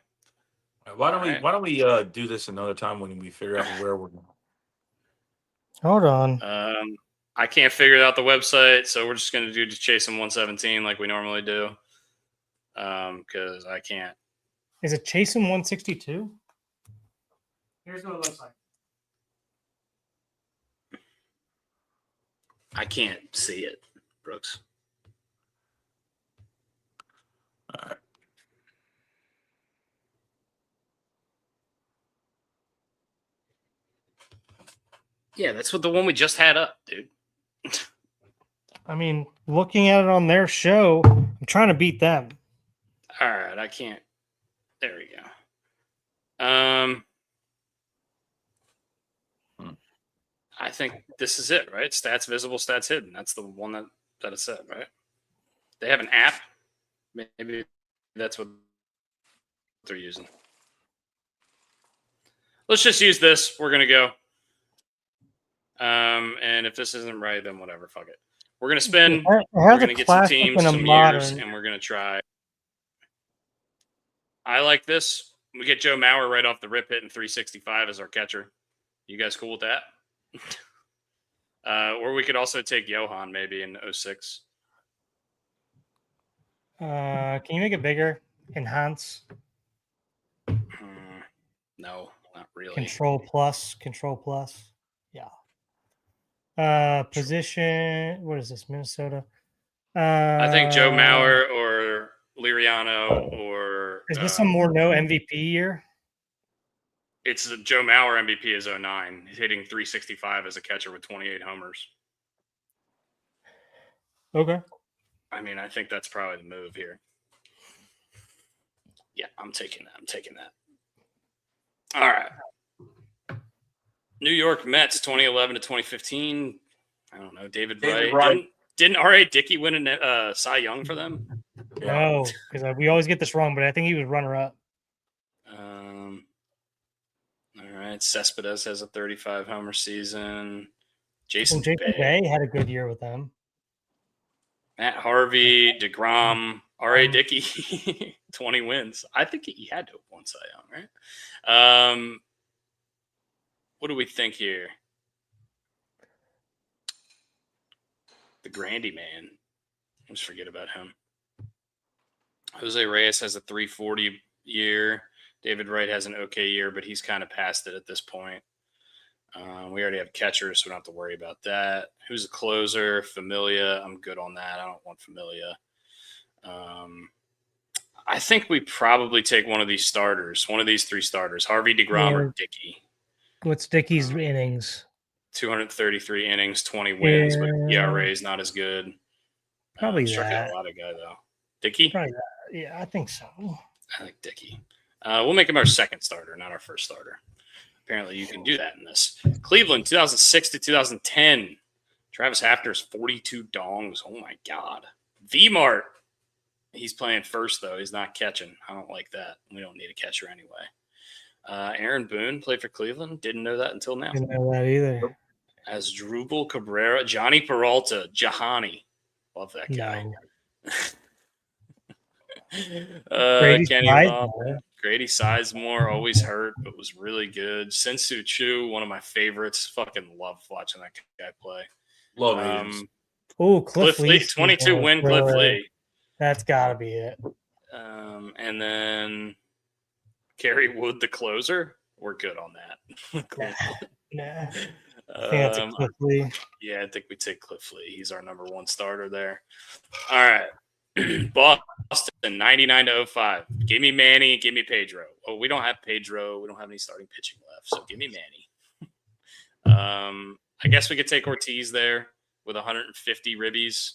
Why don't Alright. we do this another time when we figure out where we're going? Hold on. I can't figure out the website, so we're just gonna do Chase 117 like we normally do. Because I can't. Is it Chasing 162? Here's what it looks like. I can't see it, Brooks. Yeah, that's what the one we just had up, dude. I mean, looking at it on their show, I'm trying to beat them. All right, I can't. There we go. I think this is it, right? Stats visible, stats hidden. That's the one that it said, right? They have an app. Maybe that's what they're using. Let's just use this. We're gonna go. And if this isn't right, then whatever. Fuck it. We're gonna spin. It We're has gonna a get some classic teams, and a some years, modern. and we're gonna try. I like this. We get Joe Mauer right off the rip, hitting 365 as our catcher. You guys cool with that? Or we could also take Johan maybe in 06. Can you make it bigger? Enhance. No, not really. Control plus. Yeah. Position. What is this? Minnesota. I think Joe Mauer or Liriano or Is this a more no MVP year? It's Joe Mauer MVP is 09. He's hitting 365 as a catcher with 28 homers. Okay. I mean, I think that's probably the move here. Yeah, I'm taking that. All right. New York Mets 2011 to 2015. I don't know. David Wright. Didn't R.A. Dickey win a Cy Young for them? No, because we always get this wrong, but I think he was runner up. All right. Cespedes has a 35 homer season. Jason Bay Bay had a good year with them. Matt Harvey, DeGrom, R.A. Dickey, 20 wins. I think he had to have won Cy Young, right? What do we think here? The Grandy man. Let's forget about him. Jose Reyes has a 340 year. David Wright has an okay year, but he's kind of past it at this point. We already have catchers, so we don't have to worry about that. Who's a closer? Familia. I'm good on that. I don't want Familia. I think we probably take one of these starters, one of these three starters, Harvey, DeGrom, or Dickey. What's Dickey's innings? 233 innings, 20 wins, but ERA is not as good. Probably struck out that. a lot of guy, though. Dickey? Probably that. Yeah, I think so. I like Dickey. We'll make him our second starter, not our first starter. Apparently, you can do that in this. Cleveland, 2006 to 2010. Travis Hafner's 42 dongs. Oh, my God. V-Mart He's playing first, though. He's not catching. I don't like that. We don't need a catcher anyway. Aaron Boone played for Cleveland. Didn't know that until now. Didn't know that either. Asdrubal Cabrera, Johnny Peralta, Jahani. Love that guy. No. Kenny Lawler. Grady Sizemore, always hurt, but was really good. Sensu Chu, one of my favorites. Fucking love watching that guy play. Love it. Oh, Cliff Lee, 22 win Cliff Lee. That's got to be it. And then Kerry Wood, the closer. We're good on that. Nah. I think that's a Cliff Lee. Yeah, I think we take Cliff Lee. He's our number one starter there. All right. Boston, 99-05. Give me Manny. Give me Pedro. Oh, we don't have Pedro. We don't have any starting pitching left. So give me Manny. I guess we could take Ortiz there with 150 ribbies.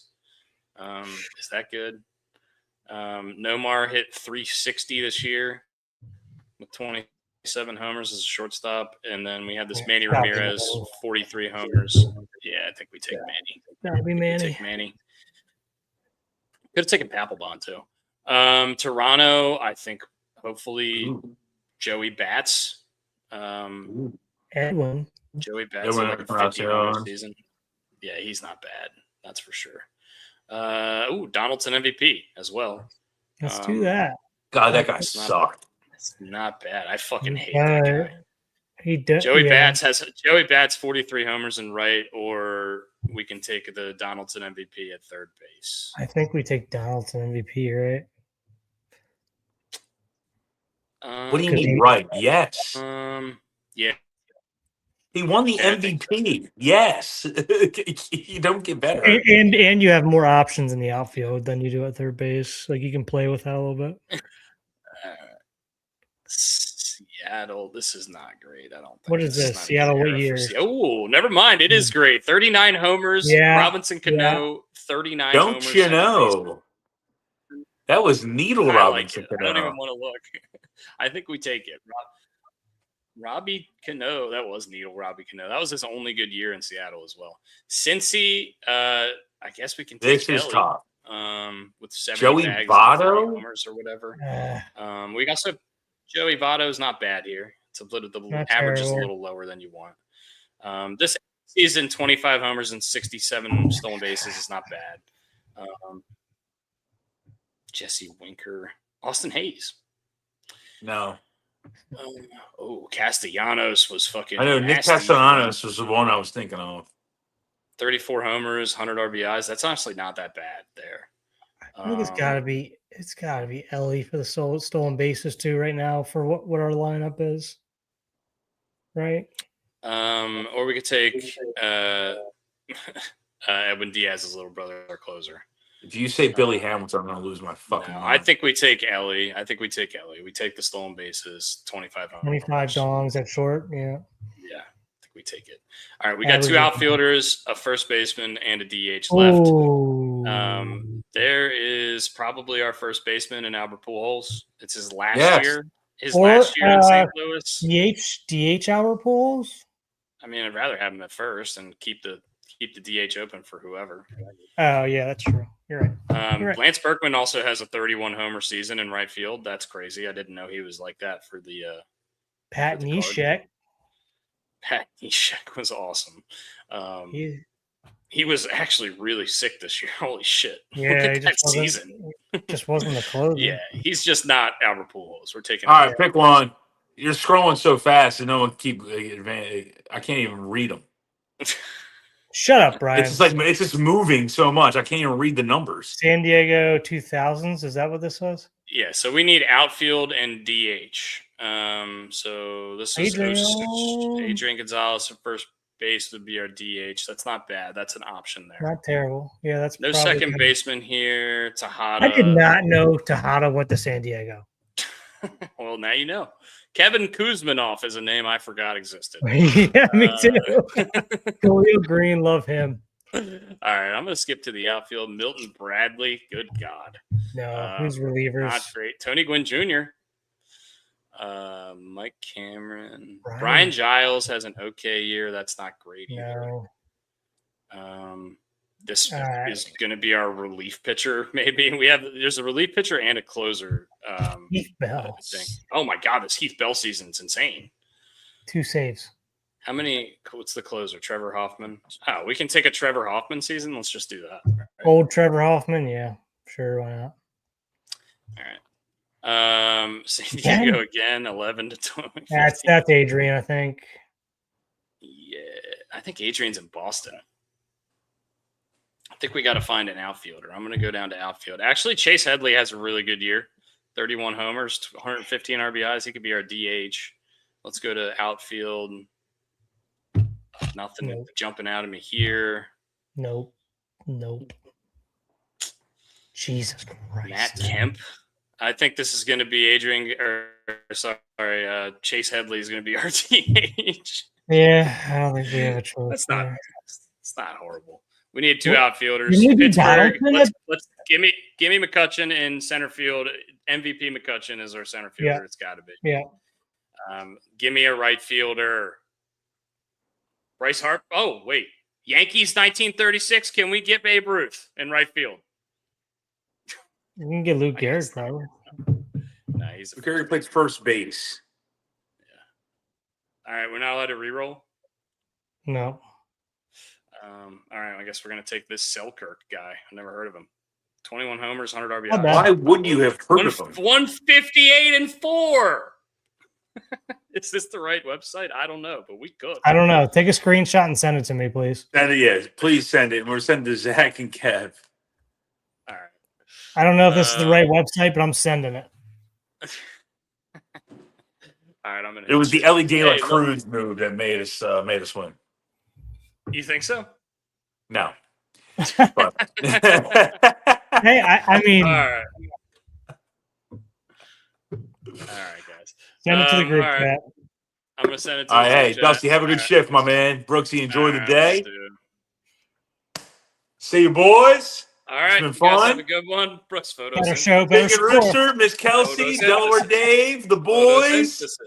Is that good? Nomar hit 360 this year with 27 homers as a shortstop. And then we have this Manny Ramirez, 43 homers. Yeah, I think we take Manny. That'd be Manny. Take Manny. Could have taken Papelbon too. Toronto, I think hopefully Joey Bats. Edwin. Joey Bats had like a 50 season. Yeah, he's not bad. That's for sure. Donaldson MVP as well. Let's do that. God, that guy sucked. It's not bad. I fucking hate that guy. Joey Bats 43 homers in right, or we can take the Donaldson MVP at third base. I think we take Donaldson MVP, right? What do you mean, right? Yes. Yeah. He won the MVP. Yes. You don't get better. And you have more options in the outfield than you do at third base. Like you can play with that a little bit. Seattle, this is not great. I don't think. What is this? Seattle, what year? Oh, never mind. It is great. 39 homers. Yeah. Robinson Cano, 39 don't homers. Don't you know? That was Needle Robinson. I don't even want to look. I think we take it. Robbie Cano, that was Needle Robbie Cano. That was his only good year in Seattle as well. Cincy, I guess we can take this is Kelly, top. With 70 Joey bags Votto homers or whatever. We also Joey Votto is not bad here. It's a little, the not average terrible. is a little lower than you want. This season, 25 homers and 67 stolen bases is not bad. Jesse Winker, Austin Hayes. No. Castellanos was fucking. I know Nick nasty. Castellanos was the one I was thinking of. 34 homers, 100 RBIs. That's honestly not that bad there. I think it's got to be Ellie for the stolen bases too right now for what our lineup is. Right? Or we could take Edwin Diaz's little brother, our closer. If you say Billy Hamilton, I'm going to lose my fucking mind. I think we take Ellie. We take the stolen bases, 25 homers. 25 dongs at short. Yeah. Yeah, I think we take it. All right, we got two outfielders, a first baseman, and a DH left. Ooh. There is probably our first baseman in Albert Pujols. It's his last year. Last year in St. Louis. DH Albert Pujols? I mean, I'd rather have him at first and keep the DH open for whoever. Oh, yeah, that's true. You're right. Lance Berkman also has a 31 homer season in right field. That's crazy. I didn't know he was like that for the Pat Neshek. Pat Neshek was awesome. He was actually really sick this year. Holy shit. Yeah, that season. Just wasn't the closer. Yeah, he's just not Albert Pujols. We're taking all right, pick one. You're scrolling so fast and no one keep advantage. I can't even read them. Shut up, Brian. It's just moving so much. I can't even read the numbers. San Diego 2000s. Is that what this was? Yeah. So we need outfield and DH. So this is Adrian Gonzalez at first base would be our DH. That's not bad. That's an option there. Not terrible. Yeah, that's no second baseman here. Tejada. I did not know Tejada went to San Diego. Well, now you know. Kevin Kuzminoff is a name I forgot existed. Yeah, me too. Khalil Green, love him. All right, I'm going to skip to the outfield. Milton Bradley, good God. No, who's relievers? Not great. Tony Gwynn Jr., Mike Cameron. Brian Giles has an okay year. That's not great either. No. This Alright. is going to be our relief pitcher. Maybe there's a relief pitcher and a closer. Heath Bell, I think. Oh my God, this Heath Bell season's insane. 2 saves. How many? What's the closer? Trevor Hoffman. Oh, we can take a Trevor Hoffman season. Let's just do that. Right. Old Trevor Hoffman, yeah, sure, why not? All right. San Diego again, 11-20. That's Adrian, I think. Yeah, I think Adrian's in Boston. I think we got to find an outfielder. I'm going to go down to outfield. Actually, Chase Headley has a really good year. 31 homers, 115 RBIs. He could be our DH. Let's go to outfield. Nothing Nope. jumping out of me here. Nope. Jesus Christ. Matt Kemp. I think this is going to be Chase Headley is going to be our DH. Yeah, I don't think we have a choice. That's not. there. It's not horrible. We need 2 What? outfielders. You need Pittsburgh. Donaldson? Let's give me McCutcheon in center field. MVP McCutcheon is our center fielder. Yeah. It's got to be. Yeah. Give me a right fielder. Bryce Harper. Oh wait, Yankees 1936. Can we get Babe Ruth in right field? You can get Luke I Garrett, guess. probably. Nah, he's. Gary plays first base. All right, we're not allowed to re-roll. No. All right, I guess we're gonna take this Selkirk guy. I never heard of him. 21 homers, 100 Not RBI. bad. Why wouldn't you have heard of him? 158-4. Is this the right website? I don't know, but we could. I don't know. Take a screenshot and send it to me, please. Send it, yeah, please send it. We're sending to Zach and Kev. All right. I don't know if this is the right website, but I'm sending it. All right, I'm gonna. It was the Ellie De La Hey, look. Cruz move that made us win. You think so? No. Hey, I mean, All right. All right, guys. send it to the group all right. chat. I'm gonna send it to. All right, the hey, chat. Dusty, have a good All shift, my man. Brooksy, enjoy All the right, day. let's do it. See you, boys. All right, been you guys fun. have a good one. Brooks photos. Better show, better Big and score. Rooster, Miss Kelsey, Photosynthesis. Delaware Dave, the boys.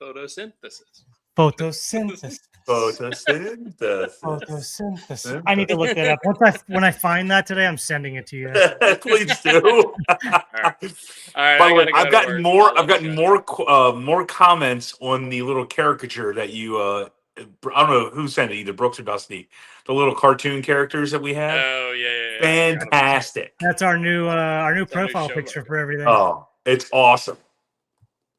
Photosynthesis. Photosynthesis. Photosynthesis. Photosynthesis. I need to look that up. When I find that today, I'm sending it to you. Please do. All right, By I the way, gotta go I've to gotten work. more. I'll I've let you gotten go. more comments on the little caricature that you. I don't know who sent it, either Brooks or Dusty. The little cartoon characters that we have. Oh yeah. Fantastic. That's our new our profile show picture logo. for everything. All Oh, it's awesome.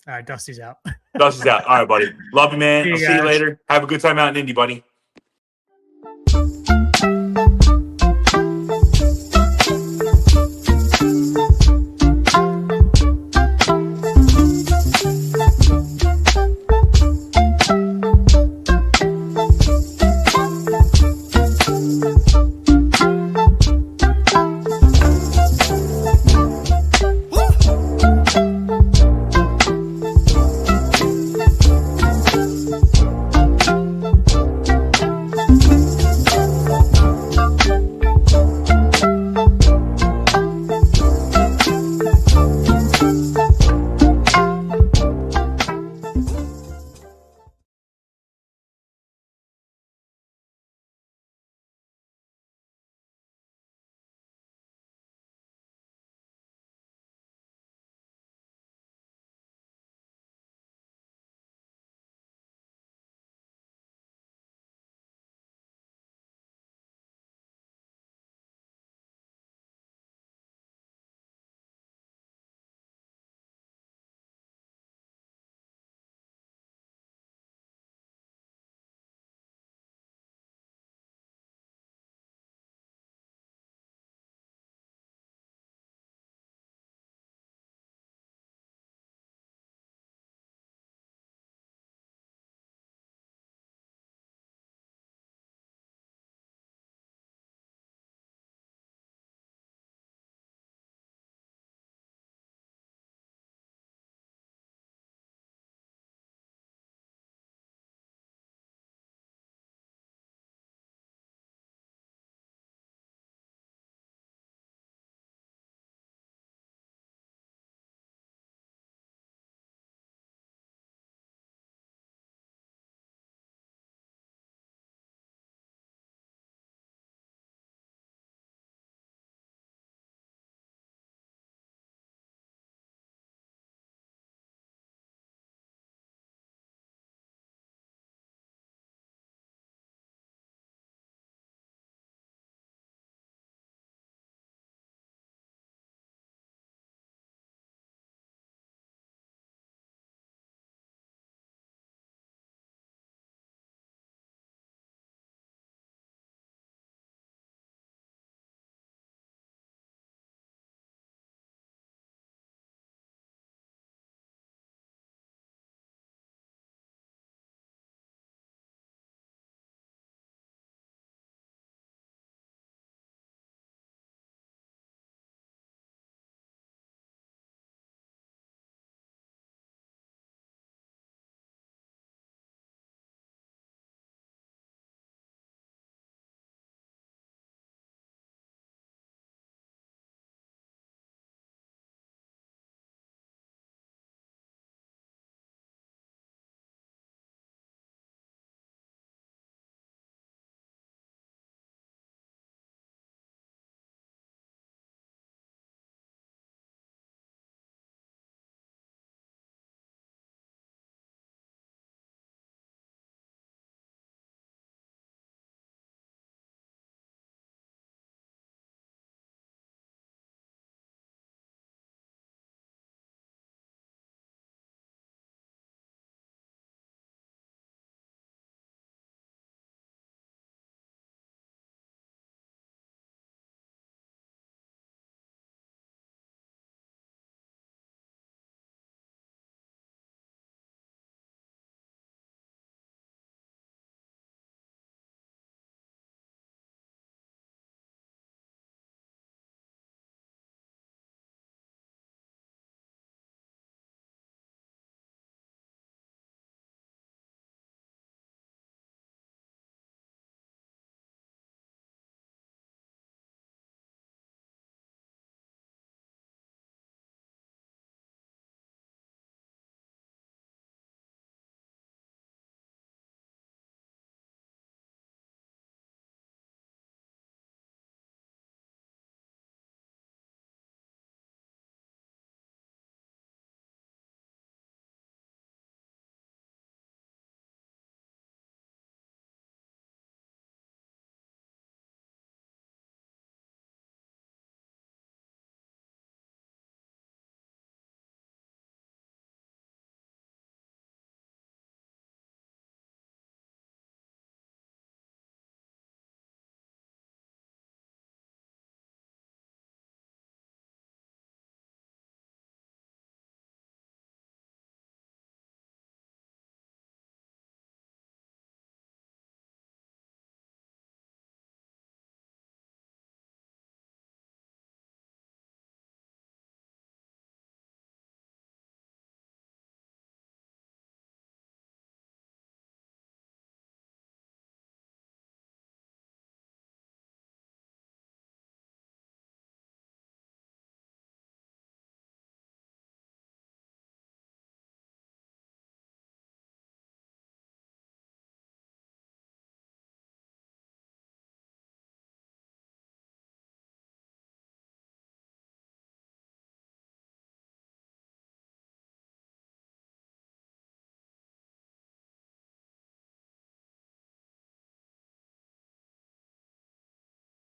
right, Dusty's out. Dusty's out. All right, buddy. Love you, man. See you I'll see you guys. later. Have a good time out in Indy, buddy.